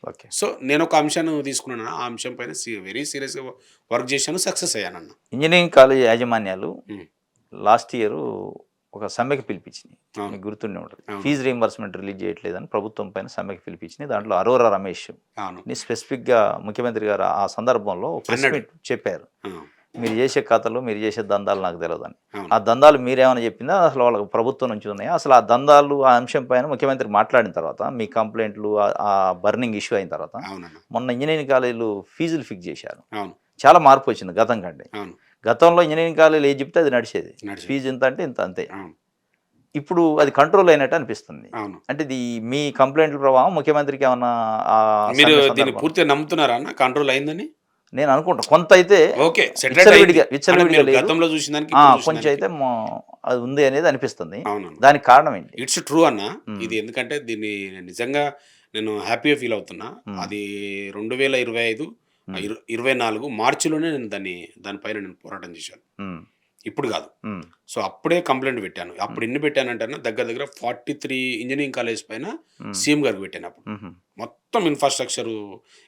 ఓకే. సో, నేనొక అంశాన్ని తీసుకున్నాను. ఆ అంశం పైన వెరీ సీరియస్‌గా వర్క్ చేశాను. సక్సెస్ అయ్యానన్న. ఇంజినీరింగ్ కాలేజ్ యాజమాన్యాలు హ్మ్. లాస్ట్ ఇయరు ఒక సమ్మెకి పిలిపించినాయి. అవును. మీకు గుర్తుండే ఉంటుంది. అవును. ఫీజు రీయింబర్స్మెంట్ రిలీజ్ చేయట్లేదని ప్రభుత్వం పైన సమ్మెకి పిలిపించినాయి. దాంట్లో అరోరా రమేష్ అవును. స్పెసిఫిక్గా ముఖ్యమంత్రి గారు ఆ సందర్భంలో ప్రెస్ అన్నాడు. మీట్ చెప్పారు. ఆ! మీరు చేసే కథలు, మీరు చేసే దందాలు నాకు తెలియదని. అవును. ఆ దందాలు మీరేమైనా చెప్పిందా? అసలు వాళ్ళకి ప్రభుత్వం నుంచి ఉన్నాయా? అసలు ఆ దందాలు, ఆ అంశం పైన ముఖ్యమంత్రి మాట్లాడిన తర్వాత, మీ కంప్లైంట్లు, ఆ బర్నింగ్ ఇష్యూ అయిన తర్వాత, అవునన్న. మొన్న ఇంజనీరింగ్ కాలేజీలు ఫీజులు ఫిక్స్ చేశారు. అవును. చాలా మార్పు వచ్చింది గతం కంటే. అవును. గతంలో ఇంజనీరింగ్ కాలేజీలు ఏది చెప్తే అది నడిచేది. నడిచింది. ఫీజు ఇంత అంటే ఇంత అంతే. అవును. ఇప్పుడు అది కంట్రోల్ అయినట్టు అనిపిస్తుంది. అవును. అంటే ఇది మీ కంప్లైంట్ల ప్రభావం ముఖ్యమంత్రికి ఏమన్నా ఆ మీరు సమ్మె దీన్ని సందర్భంలో పూర్తిగా నమ్ముతున్నారా అన్న కంట్రోల్ అయిందని? నేను అనుకుంటా. కొంత అయితే ఓకే. సెటిలైట్ అయింది. అంటే విచ్చలవిడిగా మీరు లేదు. గతంలో చూసిన దానికి, ఇప్పుడు చూసిన కొంచెం దానికి. అయితే అది ఉంది అనేది అనిపిస్తుంది. అవునన్న. దానికి కారణం ఏంటి? ఇట్స్ ట్రూ అన్న. హ్మ్. ఇది ఎందుకంటే దీన్ని నిజంగా నేను హ్యాపీగా ఫీల్ అవుతున్నా. హ్మ్. అది 2025 హ్మ్. 24 మార్చిలోనే నేను దానిపైన నేను పోరాటం చేశాను. హ్మ్. ఇప్పుడు కాదు. హ్మ్. సో, అప్పుడే కంప్లెయింట్ పెట్టాను. హ్మ్. అప్పుడు ఎన్ని పెట్టానంటే అన్న దగ్గర దగ్గర 43 ఇంజినీరింగ్ కాలేజ్ పైన హ్మ్. సీఎం గారికి పెట్టాను అప్పుడు. హుహు. మొత్తం ఇన్‌ఫ్రాస్ట్రక్చరు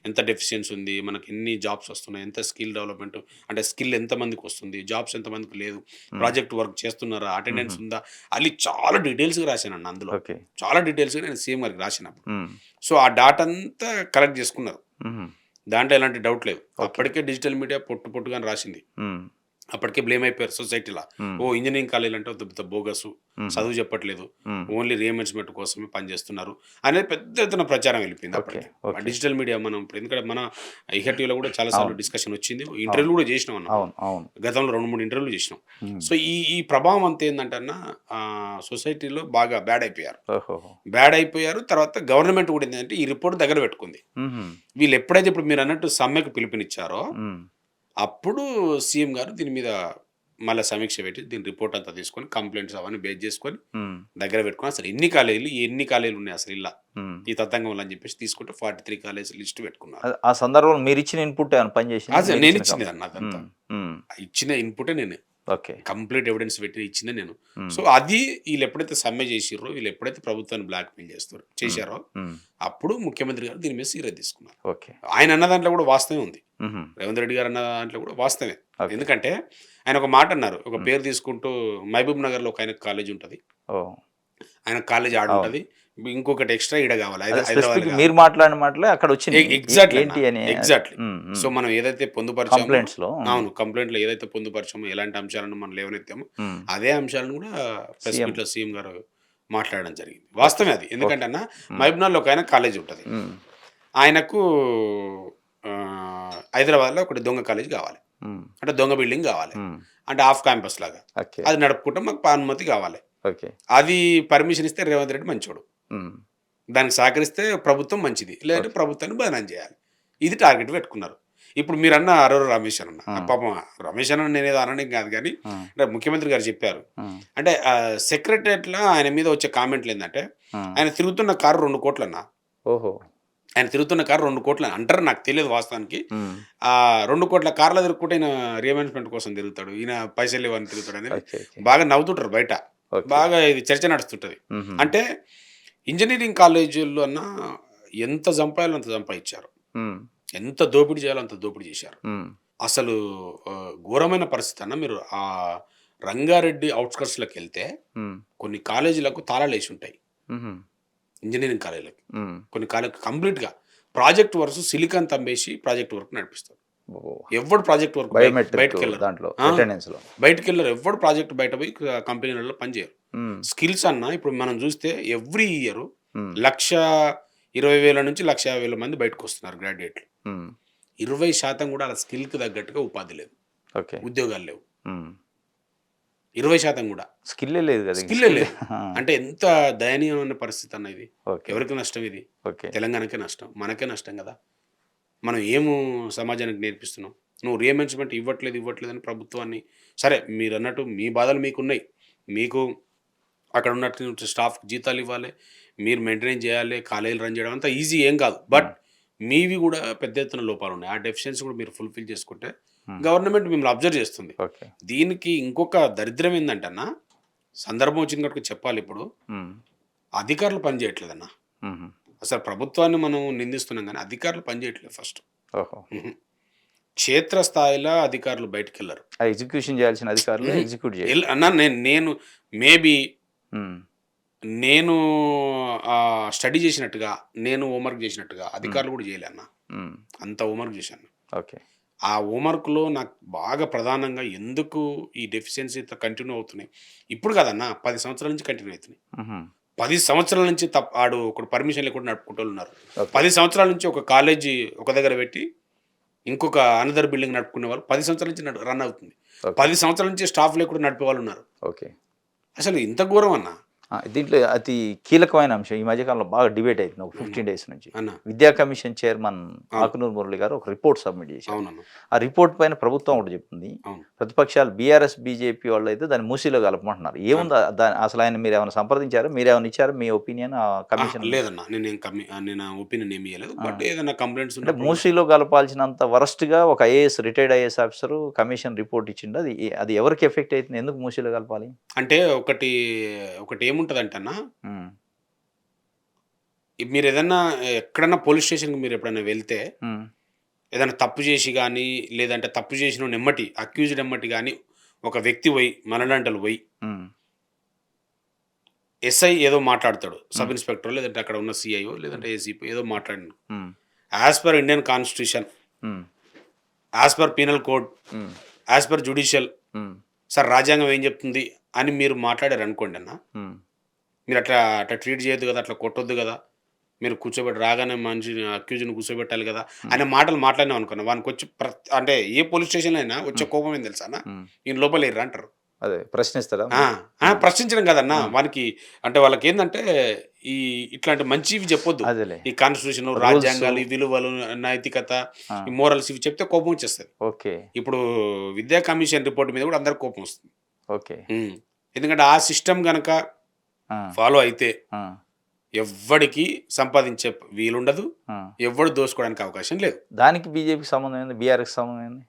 ఎంత డెఫిషియన్సీ ఉంది, మనకి ఎన్ని జాబ్స్ వస్తున్నాయి, ఎంత స్కిల్ డెవలప్‌మెంట్ అంటే స్కిల్ ఎంతమందికి వస్తుంది, జాబ్స్ ఎంతమందికి లేదు, హ్మ్. ప్రాజెక్ట్ వర్క్ చేస్తున్నారా, హుహు. అటెండెన్స్ ఉందా, అని చాలా డీటెయిల్స్‌గా రాశానండి అందులో. ఓకే. చాలా డీటెయిల్స్‌గా నేను సీఎం గారికి రాసినప్పుడు. హ్మ్. సో, ఆ డాటా అంతా కలెక్ట్ చేసుకున్నారు. హుహు. దాంట్లో ఎలాంటి డౌట్ లేదు. ఓకే. అప్పటికే డిజిటల్ మీడియా పొట్టుగానే రాసింది. హ్మ్. అప్పటికే బ్లేమ్ అయిపోయారు సొసైటీలో. హ్మ్. ఓ ఇంజినీరింగ్ కాలేజీలు అంటే పెద్ద బోగసు, హుహు. చదువు చెప్పట్లేదు, హ్మ్. ఓన్లీ రీఎంబర్స్‌మెంట్ కోసమే పనిచేస్తున్నారు అనేది పెద్ద ఎత్తున ప్రచారం వెళ్ళిపోయింది ఓకే. అప్పటికి. ఆ ఓకే. డిజిటల్ మీడియా మనం ఇప్పుడు ఎందుకంటే మన ఇహ టీవీలో కూడా చాలా సార్లు అవును. డిస్కషన్ వచ్చింది. అవును. ఇంటర్వ్యూలు కూడా చేసినాం అన్న మనం. అవును. అవును. గతంలో 2, 3 ఇంటర్వ్యూలు చేసినాం. హ్మ్. సో, ఈ ఈ ప్రభావం అంతా ఏందంటే అన్న సొసైటీలో బాగా బ్యాడ్ అయిపోయారు. ఓహోహో! బ్యాడ్ అయిపోయారు. తర్వాత గవర్నమెంట్ కూడా ఏందంటే ఈ రిపోర్ట్ దగ్గర పెట్టుకుంది. హుహు. వీళ్ళు ఎప్పుడైతే ఇప్పుడు మీరన్నట్టు సమ్మెకు పిలుపునిచ్చారో హ్మ్. అప్పుడు సీఎం గారు దీని మీద మళ్ళా సమీక్ష పెట్టి దీని రిపోర్ట్ అంతా తీసుకొని కంప్లైంట్స్ అవన్నీ బేస్ చేసుకొని హ్మ్. దగ్గర పెట్టుకొని అసలు ఎన్ని కాలేజీలు ఉన్నాయి అసలు ఇలా హ్మ్. ఈ తతంగంలో అని చెప్పేసి తీసుకుంటే 43 కాలేజ్ లిస్ట్ పెట్టుకున్నారు. ఆ సందర్భంలో మీరిచ్చిన ఇన్‌పుట్ ఏమైనా పని చేసిందా? అదే నేను మీరిచ్చిన ఇచ్చింది అన్న అదంతా. హ్మ్. హ్మ్. ఇచ్చిన ఇన్పుటే నేను ఓకే. కంప్లీట్ ఎవిడెన్స్ పెట్టి ఇచ్చిందే నేను. హ్మ్. సో, అది వీళ్ళు ఎప్పుడైతే సమ్మె చేసిర్రో, వీళ్ళు ఎప్పుడైతే ప్రభుత్వాన్ని బ్లాక్‌మెయిల్ హ్మ్. చేశారో హ్మ్. అప్పుడు ముఖ్యమంత్రి గారు దీని మీద సీరియస్ తీసుకున్నారు. ఓకే. ఆయన అన్న దాంట్లో కూడా వాస్తవం ఉంది. హుహు. రేవంత్ రెడ్డి గారు అన్న దాంట్లో కూడా వాస్తవమే. ఓకే. ఎందుకంటే ఆయన ఒక మాట అన్నారు. ఒక హ్మ్. పేరు తీసుకుంటూ మహబూబ్ నగర్‌లో ఒక ఆయనకి కాలేజ్ ఉంటది. ఓహ్! ఆయనకు కాలేజ్ అవును. ఆడుంటది. ఇంకొకటి ఎక్స్‌ట్రా ఈడ కావాలి. అదే హైదరాబాద్‌లో స్పెసిఫిక్ కావాలి. మీరు మాట్లాడిన మాటలే అక్కడొచ్చినియి. ఎగ్జాక్ట్‌లీ అన్న. ఏంటి అని ఎగ్జాక్ట్‌లీ. హ్మ్. సో, హ్మ్. మనం ఏదైతే పొందుపరిచామో కంప్లెయింట్స్‌లో అవును. కంప్లెయింట్‌లో ఏదైతే పొందుపరిచామో, ఎలాంటి అంశాలను మనం లేవనెత్తామో, హ్మ్. అదే అంశాలను కూడా ప్రెస్ సీఎం మీట్‌లో సీఎం గారు మాట్లాడడం జరిగింది. ఓకే. వాస్తవమే అది. ఓకే. ఎందుకంటే అన్న హ్మ్. మహబూబ్‌నగర్‌లో ఒక ఆయన కాలేజ్ ఉంటది. హ్మ్. ఆయనకు హైదరాబాద్‌లో ఒకటి దొంగ కాలేజ్ కావాలి. హ్మ్. అంటే దొంగ బిల్డింగ్ కావాలి. హ్మ్. అంటే ఆఫ్ క్యాంపస్ లాగా. ఓకే. అది నడుపుకుంటే మాకు అనుమతి కావాలి. ఓకే. అది పర్మిషన్ ఇస్తే రేవంత్ రెడ్డి మంచోడు. హ్మ్. దానికి సహకరిస్తే ప్రభుత్వం మంచిది. లేదంటే ఓకే. ప్రభుత్వాన్ని బదనాం చేయాలి. ఇది టార్గెట్ పెట్టుకున్నారు. ఇప్పుడు మీరన్న అరోరా రమేష్ అన్న. ఆ! పాపం రమేష్ అన్న నేనేదో అనడం కాదు గానీ, ఆ! అంటే ముఖ్యమంత్రి గారు చెప్పారు. ఆ! అంటే సెక్రటరియట్‌లో ఆయన మీద వచ్చే కామెంట్‌లేందంటే, ఆ! ఆయన తిరుగుతున్న కారు 2,00,00,000 ఓహో! ఆయన తిరుగుతున్న కారు 2,00,00,000 అంటారు. నాకు తెలియదు వాస్తవానికి. హ్మ్. 2,00,00,000 కార్‌లో తిరుక్కుంటే ఈయన రీఎంబర్స్‌మెంట్ కోసం తిరుగుతాడు. ఈయన పైసలు లేవని తిరుగుతాడనేది ఓకే. ఓకే. బాగా నవ్వుతుంటారు బయట. ఓకే. బాగా ఇది చర్చ నడుస్తుంటది. హుహు. అంటే ఇంజినీరింగ్ కాలేజీల్లో అన్న ఎంత సంపాయాలో అంత సంపాదించారు. హ్మ్. ఎంత దోపిడీ చేయాలో అంత దోపిడీ చేశారు. హ్మ్. అసలు ఘోరమైన పరిస్థితి అన్న. మీరు రంగారెడ్డి ఔట్‌స్కర్ట్స్‌లోకెళ్తే హ్మ్. కొన్ని కాలేజీలకు తాళాలేసుంటాయి. హుహు. ఇంజినీరింగ్ కాలేజీలకి. హ్మ్. కొన్ని కంప్లీట్‌గా ప్రాజెక్ట్ వర్క్స్ సిలికాన్ తంబేసి ప్రాజెక్ట్ వర్క్ నడిపిస్తారు. ఓహ్! ఎవ్వడు ప్రాజెక్ట్ వర్క్ బయోమెట్రిక్ బయటికెళ్ళరు. దాంట్లో ఆ! అటెండెన్స్‌లో. బయటికెళ్ళరు. ఎవ్వడు ప్రాజెక్ట్ బయట పోయి కంపెనీలలో పని చేయరు. హ్మ్. స్కిల్స్ అన్న ఇప్పుడు మనం చూస్తే ఎవ్రీ ఇయర్ హ్మ్. 1,20,000 నుంచి 1,50,000 మంది బయటకొస్తున్నారు గ్రాడ్యుయేట్లు. హ్మ్. 20% కూడా ఆళ్ళ స్కిల్‌కి తగ్గట్టుగా ఉపాధి లేదు. ఓకే. ఉద్యోగాలు లేవు. హ్మ్. 20% కూడా. స్కిల్లే లేదు గదా! ఇంక స్కిల్లే స్కిల్ లేదు. ఆ! అంటే ఎంత దయనీయమైన పరిస్థితి అన్న ఇది. ఓకే. ఎవరికి నష్టం ఇది? ఓకే. తెలంగాణకే నష్టం. మనకే నష్టం కదా! మనం ఏము సమాజానికి నేర్పిస్తున్నాం? నువ్వు రీఎంబర్స్‌మెంట్ ఇవ్వట్లేదని ప్రభుత్వాన్ని సరే మీరన్నట్టు మీ బాధలు మీకున్నాయి. మీకు అక్కడ ఉన్నటువంటి స్టాఫ్‌కి జీతాలివ్వాలి. మీరు మెయింటైన్ చేయాలి. కాలేజీలు రన్ చేయడం అంతా ఈజీ ఏం కాదు. బట్ హ్మ్. మీవి కూడా పెద్ద ఎత్తున లోపాలున్నాయి. ఆ డెఫిషియన్సీ కూడా మీరు ఫుల్‌ఫిల్ చేసుకుంటే హ్మ్. గవర్నమెంట్ మిమ్మల్ని అబ్జర్వ్ చేస్తుంది. ఓకే. దీనికి ఇంకొక దరిద్రం ఏందంటే అన్న, సందర్భం వచ్చిన కాడికి చెప్పాలిప్పుడు. హ్మ్. అధికారులు పని చేయట్లేదన్న. హుహు. అసలు ప్రభుత్వాన్ని మనం నిందిస్తున్నాం గానీ, అధికారులు పని చేయట్లేదు ఫస్ట్. ఓహో! హుహు. క్షేత్రస్థాయిలో అధికారులు బయటికెళ్లరు. ఆ ఎగ్జిక్యూషన్ చేయాల్సిన అధికారులు హుహు. ఎగ్జిక్యూట్ చేయరు. అన్నా నేను మేబీ హ్మ్. నేను స్టడీ చేసినట్టుగా, నేను హోంవర్క్ చేసినట్టుగా హ్మ్. అధికారులు కూడా చేయలే అన్న. హ్మ్. అంత హోంవర్క్ చేశాను. ఓకే. ఆ హోంవర్క్‌లో నాకు బాగా ప్రధానంగా ఎందుకు ఈ డెఫిషియన్సీ‌తో కంటిన్యూ అవుతున్నాయి. ఇప్పుడు కాదన్నా 10 సంవత్సరాల నుంచి కంటిన్యూ అయితున్నాయి. హుహు. 10 సంవత్సరాల నుంచి ఆడు ఒకడు పర్మిషన్ లేకుండా నడుపుకుంటోళ్ళున్నారు. ఓకే. 10 సంవత్సరాల నుంచి ఒక కాలేజీ ఒక దగ్గర పెట్టి, ఇంకొక అనదర్ బిల్డింగ్ నడుపుకునే వాళ్ళు 10 సంవత్సరాల నుంచి రన్ అవుతుంది. ఓకే. 10 సంవత్సరాల నుంచి స్టాఫ్ లేకుండా నడిపే వాళ్ళున్నారు. ఓకే. అసలు ఇంత ఘోరం అన్నా. దీంట్లో అతి కీలకమైన అంశం ఈ మధ్య కాలంలో బాగా డిబేట్ అయితుంది. ఒక అన్న. 15 డేస్ నుంచి. అన్న. విద్యా కమిషన్ చైర్మన్ అవును. ఆకునూరు మురళి గారు ఒక రిపోర్ట్ సబ్మిట్ చేశారు. అవునన్న. ఆ రిపోర్ట్ పైన ప్రభుత్వం ఒకటి చెప్తుంది. అవును. ప్రతిపక్షాలు బీఆర్ఎస్, బీజేపీ వాళ్ళైతే దాన్ని మూసీలో కలపమంటున్నారు. అవును. ఏముంది దాని అసలు ఆయన మీరేమైనా సంప్రదించారా? మీరేమైనా ఇచ్చారా మీ ఒపీనియన్ ఆ కమిషన్? లేదన్న. నేను ఒపీనియన్ ఏమి ఇయ్యలేదు. ఆ! బట్ ఏదైనా కంప్లెయింట్స్ అంటే ఉన్నప్పుడు మూసీలో కలపాల్సినంత వరస్ట్‌గా ఒక retired IAS officer commission report ఇచ్చిండు. అది ఎవరికి ఎఫెక్ట్ అయితుంది? ఎందుకు మూసీలో కలపాలి? అంటే ఒకటేముంటదంటే అన్న, హ్మ్. మీరేదన్నా ఎక్కడన్నా పోలీస్ స్టేషన్‌కి మీరెప్పుడైనా వెళ్తే, హ్మ్. ఏదైనా తప్పు చేసి గానీ, లేదంటే తప్పు చేసినోడిని అక్యూజ్డ్ ఎమ్మటి గానీ, ఒక వ్యక్తి పోయి మనలాంటోళ్ళు పోయి, హ్మ్. ఎస్ఐ ఏదో మాట్లాడతాడు. హ్మ్. సబ్ ఇన్స్‌పెక్టరో, లేదంటే అక్కడ ఉన్న సీఐఓ, లేదంటే ఏసీపీ ఏదో మాట్లాడిండు. హ్మ్. యాస్ పర్ ఇండియన్ కాన్స్టిట్యూషన్, హ్మ్. యాస్ పర్ పీనల్ కోడ్, హ్మ్. యాస్ పర్ జ్యుడిషియల్, హ్మ్. సార్ రాజ్యాంగం ఏం చెప్తుంది అని మీరు మాట్లాడారనుకోండి అన్న, హ్మ్. మీరట్లా అట్లా ట్రీట్ చేయొద్దు గదా! అట్లా కొట్టొద్దు గదా! మీరు కూర్చోబెట్టి రాగానే మనిషిని అక్యూజ్డ్‌ని కూర్చోబెట్టాలి గదా! హ్మ్. అనే మాటలు మాట్లాడినామనుకోండి, వానికొచ్చి అంటే ఏ పోలీస్ స్టేషన్‌లో అయినా వచ్చే హ్మ్. కోపం ఏంది తెలుసా అన్న? హ్మ్. ఈయన లోపలేర్రా అంటారు. అదే ప్రశ్నిస్తారా ఆ! మరి? ఆ! హ్మ్. ప్రశ్నించడం కాదన్న. హ్మ్. వానికి అంటే వాళ్ళకేందంటే ఈ ఇట్లాంటి మంచివి చెప్పొద్దు. అదేలే. ఈ కాన్స్టిట్యూషను, రూల్సు. రాజ్యాంగాలు, ఈ విలువలు, నైతికత, ఆ! ఈ మోరల్స్ ఇవి చెప్తే కోపం వచ్చేస్తది. ఓకే. ఇప్పుడు విద్యా కమిషన్ రిపోర్ట్ మీద కూడా అందరికి కోపం వస్తుంది. ఓకే. హ్మ్. ఎందుకంటే ఆ సిస్టమ్ గనక ఆ! ఫాలో అయితే ఆ! ఎవ్వడికి సంపాదించే వీలుండదు. ఆ! ఎవ్వడు దోసుకోవడానికి అవకాశం లేదు. దానికి బీజేపీకి సంబంధం ఏంది? బీఆర్ఎస్‌కి సంబంధం ఏంది?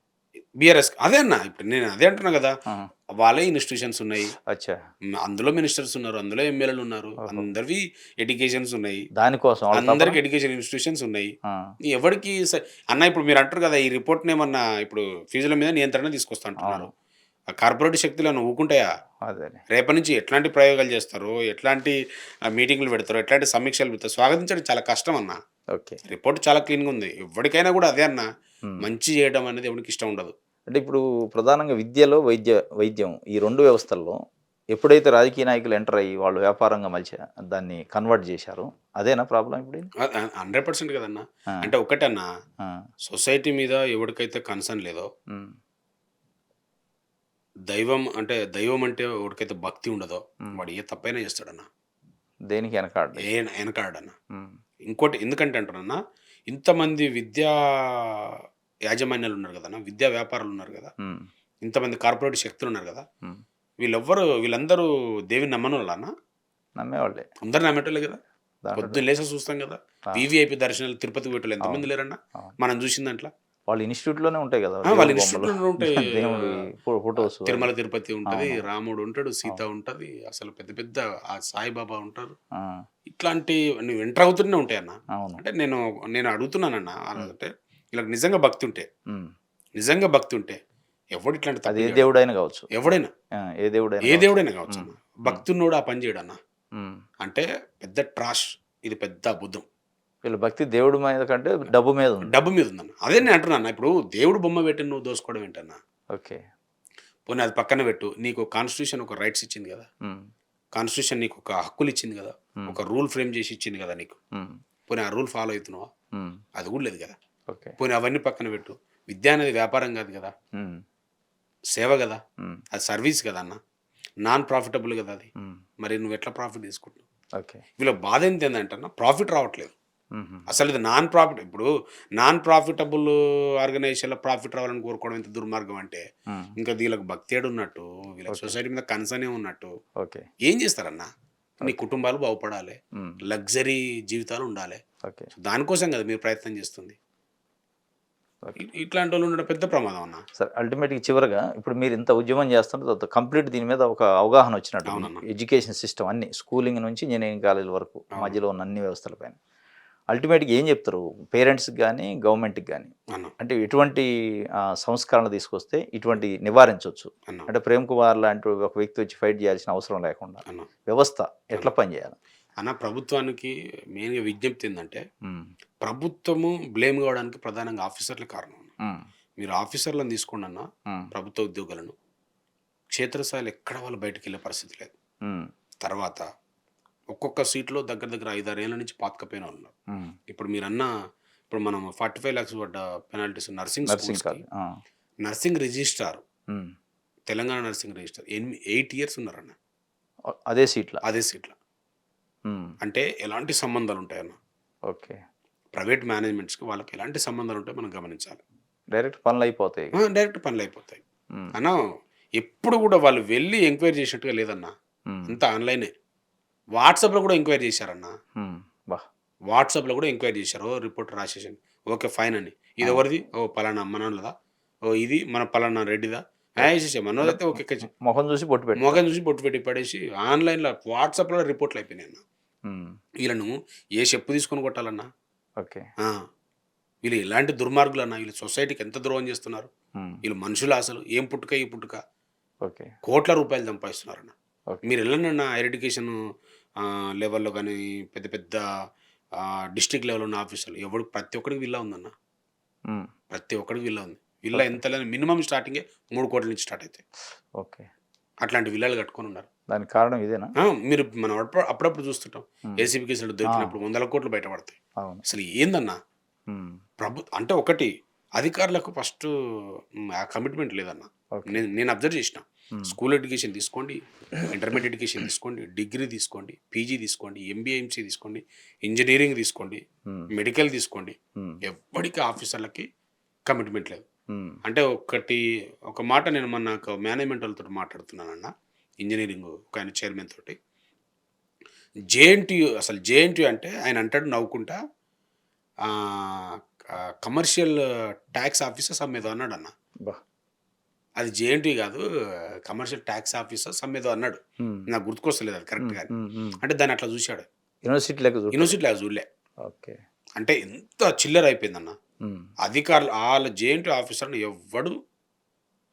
బీఆర్ఎస్ అదే అన్న. ఇప్పుడు నేను అదే అంటున్నా గదా! ఆహా! వాళ్ళే ఇన్‌స్టిట్యూషన్స్ ఉన్నాయి. అచ్చా! అందులో మినిస్టర్స్ ఉన్నారు. అందులో ఎమ్మెల్యేలు ఉన్నారు. ఓహో! అందరివి ఎడ్యుకేషన్స్ ఉన్నాయి. దానికోసం వాళ్ళ తపన? అందరికి ఎడ్యుకేషన్ ఇన్‌స్టిట్యూషన్స్ ఉన్నాయి. ఆ! ఎవడికి అన్న ఇప్పుడు మీరు అంటారు గదా! ఈ రిపోర్ట్‌నేమన్నా ఇప్పుడు ఫీజుల మీద నియంత్రణ తీసుకొస్తా అవును. అంటున్నారు. ఆ కార్పొరేట్ శక్తులేమన్నా ఊకుంటాయా? అదేలే. రేపటి నుంచి ఎట్లాంటి ప్రయోగాలు చేస్తారో, ఎట్లాంటి మీటింగ్‌లు పెడతారో, ఎట్లాంటి సమీక్షలు పెడతారో స్వాగతించడం చాలా కష్టం అన్న. ఓకే. రిపోర్ట్ చాలా క్లీన్‌గా ఉంది. ఎవ్వడికైనా గూడా అదే అన్న. హ్మ్. మంచి చేయడం అనేది ఎవడికి ఇష్టం ఉండదు. అంటే ఇప్పుడు ప్రధానంగా విద్యలో వైద్యం ఈ 2 వ్యవస్థల్లో ఎప్పుడైతే రాజకీయ నాయకులు ఎంటర్ అయ్యి వాళ్ళు వ్యాపారంగా దాన్ని కన్వర్ట్ చేశారో అదేనా ప్రాబ్లమ్ ఇప్పుడిది? 100% కదన్నా. ఆ! అంటే ఒకటన్నా ఆ! సొసైటీ మీద ఎవడికైతే కన్సర్న్ లేదో, హ్మ్. దైవం అంటే ఎవడికైతే భక్తి ఉండదో, హ్మ్. వాడు ఏ తప్పైనా చేస్తాడన్న. దేనికి వెనకాడడు. ఎనకాడన్న. హ్మ్. ఇంకోటి ఎందుకంటే అంటానన్నా, ఇంతమంది విద్యా యాజమాన్యాలున్నారు గదన్నా, విద్యా వ్యాపారులున్నారు గదా! హ్మ్. ఇంతమంది కార్పొరేట్ శక్తులున్నారు గదా! హ్మ్. వీళ్ళందరూ దేవుడిని నమ్మనోళ్ళనా? నమ్మేవాళ్ళే. అందరూ నమ్మేటోళ్ళే గదా! దాంట్లో పొద్దున్న లేసి చూస్తాం గదా! ఆ! వీవీఐపీ దర్శనాలు తిరుపతికి పోయేటోళ్ళు అవును. ఎంతమంది లేరన్నా? అవును. మనం చూసిన దాంట్ల. వాళ్ళ ఇన్‌స్టిట్యూట్‌లోనే ఉంటాయి గదా! వాళ్ళ దేవుడి బొమ్మలు. ఇన్‌స్టిట్యూట్‌లోనే ఉంటాయి. దేవుడివి ఫోటోస్ అవి. తిరుమల తిరుపతి ఉంటది, అవును. రాముడు ఉంటాడు, సీత అవును. ఉంటది. అసలు పెద్ద పెద్ద ఆ సాయిబాబా ఉంటారు. ఆ! ఇట్లాంటి నువ్వు ఎంటర్ అవుతూనే ఉంటాయన్న. అవును. అంటే నేను అడుగుతున్నానన్న. హ్మ్. అంటే వీళ్ళకి నిజంగా భక్తి ఉంటే, హ్మ్. నిజంగా భక్తి ఉంటే ఎవడు ఇట్లాంటి అది ఏ తప్పులు చేయడన్న. దేవుడైనా గావచ్చు. ఎవడైనా, ఆ! ఏ దేవుడైనా ఏ గావచ్చు. దేవుడైనా హ్మ్. కావచ్చన్న. హ్మ్. భక్తున్నోడు ఆ పని చేయడన్న. హ్మ్. అంటే పెద్ద ట్రాష్. ఇది పెద్ద అబద్ధం. వీళ్ళ భక్తి దేవుడి మీద కంటే డబ్బు మీద ఉంది. డబ్బు మీద ఉందన్న. అదే నేను అంటున్నాను. ఇప్పుడు దేవుడు బొమ్మ పెట్టి నువ్వు దోసుకోవడం ఏంటన్నా? ఓకే. పోనీ అది పక్కన పెట్టు. నీకు కాన్స్టిట్యూషన్ ఒక రైట్స్ ఇచ్చింది గదా! హ్మ్. కాన్స్టిట్యూషన్ నీకు ఒక హక్కులిచ్చింది గదా! హ్మ్. ఒక రూల్ ఫ్రేమ్ చేసి ఇచ్చింది గదా నీకు. హ్మ్. పోనీ ఆ రూల్ ఫాలో అయితున్నావా? హ్మ్. అది గూడా లేదు గదా! ఓకే. పోనీ అవన్నీ పక్కన పెట్టు. విద్య అనేది వ్యాపారం గాదు గదా! హ్మ్. సేవ గదా! హ్మ్. అది సర్వీస్ గదా అన్న. నాన్ ప్రాఫిటబుల్ గదా అది. హ్మ్. మరి నువ్వెట్లా ప్రాఫిట్ తీసుకుంటున్నావు? ఓకే. వీళ్ళ బాధ ఏంటంటే ప్రాఫిట్ రావట్లేదు. హుహు. అసలు ఇది నాన్ ప్రాఫిట్ ఇప్పుడు నాన్ ప్రాఫిటబుల్ ఆర్గనైజేషన్‌లో ప్రాఫిట్ రావాలని కోరుకోవడం ఎంత దుర్మార్గం అంటే, హ్మ్. ఇంకా వీళ్ళకి భక్తి ఏడున్నట్టు, వీళ్ళకి ఓకే. సొసైటీ మీద కన్సర్న్ ఉన్నట్టు. ఓకే. ఏం చేస్తారన్న? నీ ఓకే. కుటుంబాలు బాగుపడాలి. హ్మ్. లగ్జరీ జీవితాలు ఉండాలి. ఓకే. సో, దానికోసం కదా మీరు ప్రయత్నం చేస్తుంది. ఓకే. ఇట్లాంటోళ్ళు ఉండడం పెద్ద ప్రమాదం అన్న. సరే అల్టిమేట్‌గా చివరగా ఇప్పుడు మీరు ఇంత ఉద్యమం చేస్తుంటే తర్వాత కంప్లీట్ దీని మీద ఒక అవగాహన వచ్చినట్టుంది. అవునన్న. ఎడ్యుకేషన్ సిస్టమ్ అన్ని స్కూలింగ్ నుంచి ఇంజినీరింగ్ కాలేజీల వరకు అవును. మధ్యలో ఉన్న అన్ని వ్యవస్థల పైన. అల్టిమేట్గా ఏం చెప్తారు పేరెంట్స్కి కానీ గవర్నమెంట్కి కానీ, అన్న అంటే ఎటువంటి సంస్కరణలు తీసుకొస్తే ఇటువంటి నివారించవచ్చు? అన్న అంటే ప్రేమ్ కుమార్ లాంటి ఒక వ్యక్తి వచ్చి ఫైట్ చేయాల్సిన అవసరం లేకుండా అన్న వ్యవస్థ ఎట్లా పనిచేయాలి? అన్న ప్రభుత్వానికి మెయిన్గా విజ్ఞప్తి ఏంటంటే, ఉమ్, ప్రభుత్వము బ్లేమ్ కావడానికి ప్రధానంగా ఆఫీసర్లే కారణం అన్న. ఉమ్, మీరు ఆఫీసర్లను తీసుకోండి అన్న, ఉమ్, ప్రభుత్వ ఉద్యోగులను క్షేత్రస్థాయిలో ఎక్కడ వాళ్ళు బయటకు వెళ్ళే పరిస్థితి లేదు. ఉమ్, తర్వాత ఒక్కొక్క సీట్లో దగ్గర దగ్గర 5-6 ఏళ్ళ నుంచి పాతకపోయిన వాళ్ళు ఉన్నారు. ఉమ్. ఇప్పుడు మీరన్న ఇప్పుడు మనం 45 lakhs పడ్డ పెనాల్టీస్ నర్సింగ్ నర్సింగ్ స్కూల్స్కి కాదు. Nursing registrar, Telangana nursing register 8 years ఉన్నారన్న అదే సీట్ల. అదే సీట్లో. అంటే ఎలాంటి సంబంధాలు ఉంటాయన్న ఓకే. ప్రైవేట్ మేనేజ్మెంట్స్కి వాళ్ళకి ఎలాంటి సంబంధాలు ఉంటాయో మనం గమనించాలి. డైరెక్ట్ పనులు అయిపోతాయి. డైరెక్ట్ పనులు అయిపోతాయి ఉమ్, అన్న. ఎప్పుడు కూడా వాళ్ళు వెళ్ళి ఎంక్వైరీ చేసినట్టుగా లేదన్న, ఉమ్, అంతా ఆన్లైనే. వాట్సాప్లో కూడా ఎంక్వైరీ చేశారన్న, ఉమ్, బా. వాట్సాప్లో కూడా ఎంక్వైరీ చేశారు. రిపోర్ట్ రాసేసాను, ఓకే ఫైన్ అని. ఇది ఆ. ఎవరిది? ఓ పలానా మనోళ్ళదా, ఓ ఇది మన పలానా రెడ్డిదా, వేసేసా మనోదైతే ఓకే ఎక్కేసి మొహం చూసి బొట్టు పెట్టి. మొగం చూసి బొట్టు పెట్టి పడేసి ఆన్లైన్లో వాట్సాప్లో రిపోర్ట్లు అయిపోయినాయి అన్న. ఉమ్, వీళ్ళను ఏ చెప్పు తీసుకొని కొట్టాలన్నా? ఓకే. ఆ, వీళ్ళు ఎలాంటి దుర్మార్గులు అన్న, వీళ్ళు సొసైటీకి ఎంత ద్రోహం చేస్తున్నారు. ఉమ్, వీళ్ళు మనుషులు అసలు ఏం పుట్టుక ఈ పుట్టుక, ఓకే. కోట్ల రూపాయలు సంపాదిస్తున్నారన్న. ఓకే. మీరు వెళ్ళండి హైయర్ ఎడ్యుకేషన్ లెవెల్లో కానీ పెద్ద పెద్ద డిస్ట్రిక్ట్ లెవెల్ ఉన్న ఆఫీసర్లు ఎవడు ప్రతి ఒక్కడికి విల్లా ఉందన్న, ఉమ్, ప్రతి ఒక్కడికి విల్లా ఉంది. విల్లా ఎంత లేదు, మినిమం స్టార్టింగే 3 కోట్ల నుంచి స్టార్ట్ అవుతాయి. ఓకే. అట్లాంటి విల్లాలు కట్టుకొని ఉన్నారు. దానికి కారణం ఇదేనా? మీరు మనం అప్పుడప్పుడు చూస్తుంటాం ఉమ్, ఏసీబీ కేసులు దొరికినప్పుడు 100 కోట్లు బయటపడతాయి. అవును. అసలు ఏందన్నా ఉమ్, అంటే ఒకటి అధికారులకు ఫస్ట్ ఆ కమిట్మెంట్ లేదన్న. ఓకే. నేను అబ్జర్వ్ చేసిన, ఉమ్, స్కూల్ ఎడ్యుకేషన్ తీసుకోండి, ఇంటర్మీడియట్ ఎడ్యుకేషన్ తీసుకోండి, డిగ్రీ తీసుకోండి, పీజీ తీసుకోండి, ఎంబీఏ ఎంసీ తీసుకోండి, ఇంజనీరింగ్ తీసుకోండి, ఉమ్, మెడికల్ తీసుకోండి, ఉమ్, ఎవ్వడికి ఆఫీసర్లకి కమిట్మెంట్ లేదు. ఉమ్, అంటే ఒక మాట నేను మొన్న మేనేజ్మెంట్ వాళ్ళతో మాట్లాడుతున్నానన్న, ఇంజనీరింగ్ ఒక ఆయన చైర్మన్ తోటి. జేఎన్టీయూ అంటే ఆయన అంటాడు నవ్వుకుంటా, కమర్షియల్ ట్యాక్స్ ఆఫీసర్ సమ్మేదో అన్నాడు అన్న. బా. అది జేఎన్టీయూ కాదు, కమర్షియల్ ట్యాక్స్ ఆఫీసర్ సమ్మేదో అన్నాడు. ఉమ్, నాకు గుర్తుకొస్తలేదు అది కరెక్ట్గా. ఉమ్, ఉమ్. అంటే దాన్ని అట్లా చూశాడు. యూనివర్సిటీ లెక్క చూడు. యూనివర్సిటీలో చూడలే. ఓకే. అంటే ఎంత చిల్లర అయిపోయిందన్న. ఉమ్, అధికారులు వాళ్ళ జేఎన్టీయూ ఆఫీసర్ని ఎవ్వడు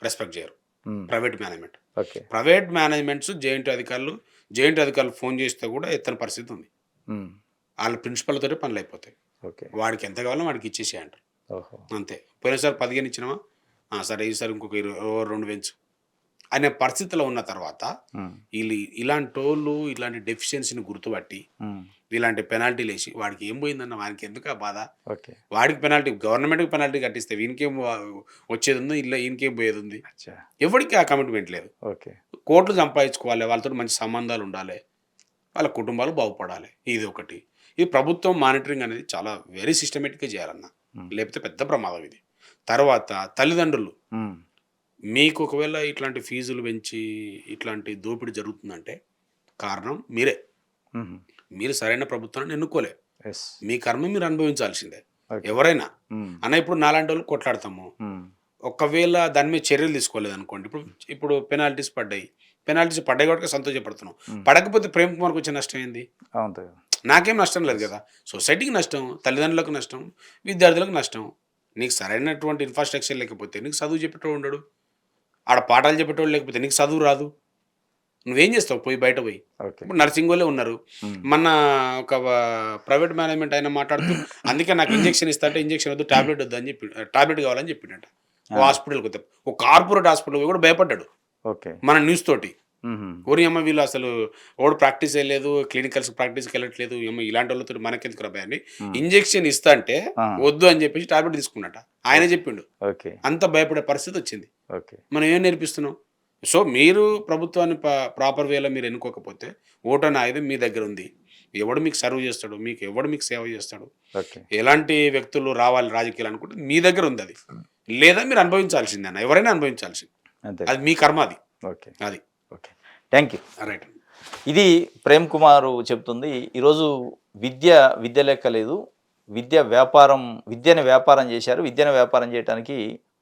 రెస్పెక్ట్ చేయరు. ఉమ్, private management, okay. Private managements JNTU అధికారులు ఫోన్ చేస్తే కూడా ఎత్తని పరిస్థితి ఉంది. ఉమ్, వాళ్ళ ప్రిన్సిపల్తోనే పనులు అయిపోతాయి. ఓకే. వాడికి ఎంత కావాలో వాడికి ఇచ్చేసి అంటారు, ఓహో. అంతే. పోయినసారి 15 ఇచ్చినామా, సరే ఈసారి ఇంకొక 2 పెంచు అనే పరిస్థితిలో ఉన్న తర్వాత ఉమ్, ఇలాంటి వాళ్ళు ఇలాంటి డెఫిషియన్సీని గుర్తుపట్టి ఉమ్, ఇలాంటి పెనాల్టీలు వేసి వాడికి ఏం పోయిందన్న, వానికి ఎందుకు ఆ బాధ? ఓకే. వాడికి పెనాల్టీ, గవర్నమెంట్కి పెనాల్టీ కట్టిస్తే వీనికేం వచ్చేది ఉంది, ఇలా ఈయనకేం పోయేది ఉంది? అచ్చా. ఎవరికి ఆ కమిట్మెంట్ లేదు. ఓకే. కోట్లు సంపాదించుకోవాలి, వాళ్ళతో మంచి సంబంధాలు ఉండాలి, వాళ్ళ కుటుంబాలు బాగుపడాలి. ఇది ఒకటి. ఈ ప్రభుత్వం మానిటరింగ్ అనేది చాలా వెరీ సిస్టమేటిక్గా చేయాలన్న, లేకపోతే పెద్ద ప్రమాదం ఇది. తర్వాత తల్లిదండ్రులు, ఉమ్, మీకు ఒకవేళ ఇట్లాంటి ఫీజులు పెంచి ఇట్లాంటి దోపిడీ జరుగుతుందంటే కారణం మీరే. ఉమ్, మీరు సరైన ప్రభుత్వాన్ని ఎన్నుకోలే, ఎస్. మీ కర్మ మీరు అనుభవించాల్సిందే. ఓకే. ఎవరైనా ఉమ్, అన్న, ఇప్పుడు నాలాంటి వాళ్ళు కొట్లాడతాము, ఉమ్, ఒకవేళ దాని మీద చర్యలు తీసుకోలేదు అనుకోండి. ఇప్పుడు పెనాల్టీస్ పడ్డాయి కాబట్టి సంతోషపడుతున్నాం. పడకపోతే ప్రేమ్ కుమార్కి వచ్చే నష్టం ఏంది? అవును. నాకేం నష్టం లేదు కదా. సొసైటీకి నష్టం, తల్లిదండ్రులకు నష్టం, విద్యార్థులకు నష్టం. నీకు సరైనటువంటి ఇన్ఫ్రాస్ట్రక్చర్ లేకపోతే నీకు చదువు చెప్పేటోడు ఉండడు, ఆడ పాఠాలు చెప్పేటోడు లేకపోతే నీకు చదువు రాదు. నువ్వేం చేస్తావు బయట పోయి? ఓకే. ఇప్పుడు నర్సింగ్ వాళ్ళే ఉన్నారు. మొన్న ఒక ప్రైవేట్ మేనేజ్మెంట్ అయినా మాట్లాడుతూ, అందుకే నాకు ఇంజక్షన్ ఇస్తా అంటే ఇంజక్షన్ వద్దు, టాబ్లెట్ వద్దు అని చెప్పి, టాబ్లెట్ కావాలని చెప్పిండట. ఓ హాస్పిటల్కి వద్దాం, ఓ కార్పొరేట్ హాస్పిటల్ కూడా భయపడ్డాడు ఓకే. మన న్యూస్ తోటి. ఉమ్, ఓరి అమ్మ వీళ్ళు అసలు ఓడు ప్రాక్టీస్ చేయలేదు, క్లినికల్స్ ప్రాక్టీస్కి వెళ్ళట్లేదు, ఏమో ఇలాంటి వాళ్ళతో మనకెందుకు రాబాయి అని ఇంజెక్షన్ ఇస్తా అంటే వద్దు అని చెప్పేసి టాబ్లెట్ తీసుకున్నట. ఆయనే చెప్పిండు. ఓకే. అంత భయపడే పరిస్థితి వచ్చింది. ఓకే. మనం ఏం నేర్పిస్తున్నాం? సో మీరు ప్రభుత్వాన్ని ప్రాపర్ వేలో మీరు ఎన్నుకోకపోతే ఓటు అనే ఆయుధం మీ దగ్గర ఉంది. ఎవడు మీకు సర్వ్ చేస్తాడు, ఎవడు మీకు సేవ చేస్తాడు, ఓకే. ఎలాంటి వ్యక్తులు రావాలి రాజకీయాలు అనుకుంటే మీ దగ్గర ఉంది అది. లేదా మీరు అనుభవించాల్సిందే అన్న, ఎవరైనా అనుభవించాల్సింది. అంతే. అది మీ కర్మ అది. ఓకే. అది ఓకే. Thank you. రైట్. ఇది ప్రేమ్ కుమార్ చెప్తుంది. ఈరోజు విద్య లెక్క లేదు, విద్యని వ్యాపారం చేశారు. విద్యను వ్యాపారం చేయడానికి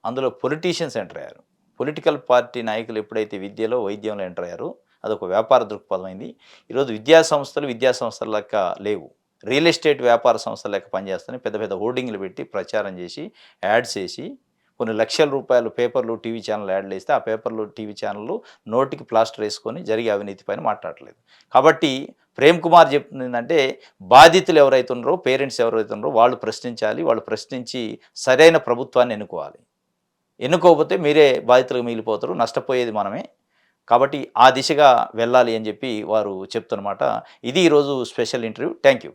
అందులో పొలిటీషియన్స్ ఎంటర్ అయ్యారు. పొలిటికల్ పార్టీ నాయకులు ఎప్పుడైతే విద్యలో వైద్యంలో ఎంటర్ అయ్యారో అదొక వ్యాపార దృక్పథమైంది. ఈరోజు విద్యాసంస్థలు లెక్క లేవు. రియల్ ఎస్టేట్ వ్యాపార సంస్థ లెక్క పనిచేస్తున్నాయి. పెద్ద పెద్ద హోర్డింగ్లు పెట్టి ప్రచారం చేసి, యాడ్స్ వేసి, కొన్ని లక్షల రూపాయలు పేపర్లు, టీవీ ఛానల్ యాడ్లు వేస్తే ఆ పేపర్లు, టీవీ ఛానళ్ళు నోటికి ప్లాస్టర్ వేసుకొని జరిగే అవినీతి పైన మాట్లాడలేదు. కాబట్టి ప్రేమ్ కుమార్ చెప్తుంది ఏంటంటే, బాధితులు ఎవరైతే ఉన్నారో, పేరెంట్స్ ఎవరైతే ఉన్నారో వాళ్ళు ప్రశ్నించాలి. వాళ్ళు ప్రశ్నించి సరైన ప్రభుత్వాన్ని ఎన్నుకోవాలి. ఎన్నుకోకపోతే మీరే బాధితులుగా మిగిలిపోతారు. నష్టపోయేది మనమే. కాబట్టి ఆ దిశగా వెళ్ళాలి అని చెప్పి వారు చెప్తున్నమాట. ఇది ఈరోజు స్పెషల్ ఇంటర్వ్యూ. Thank you.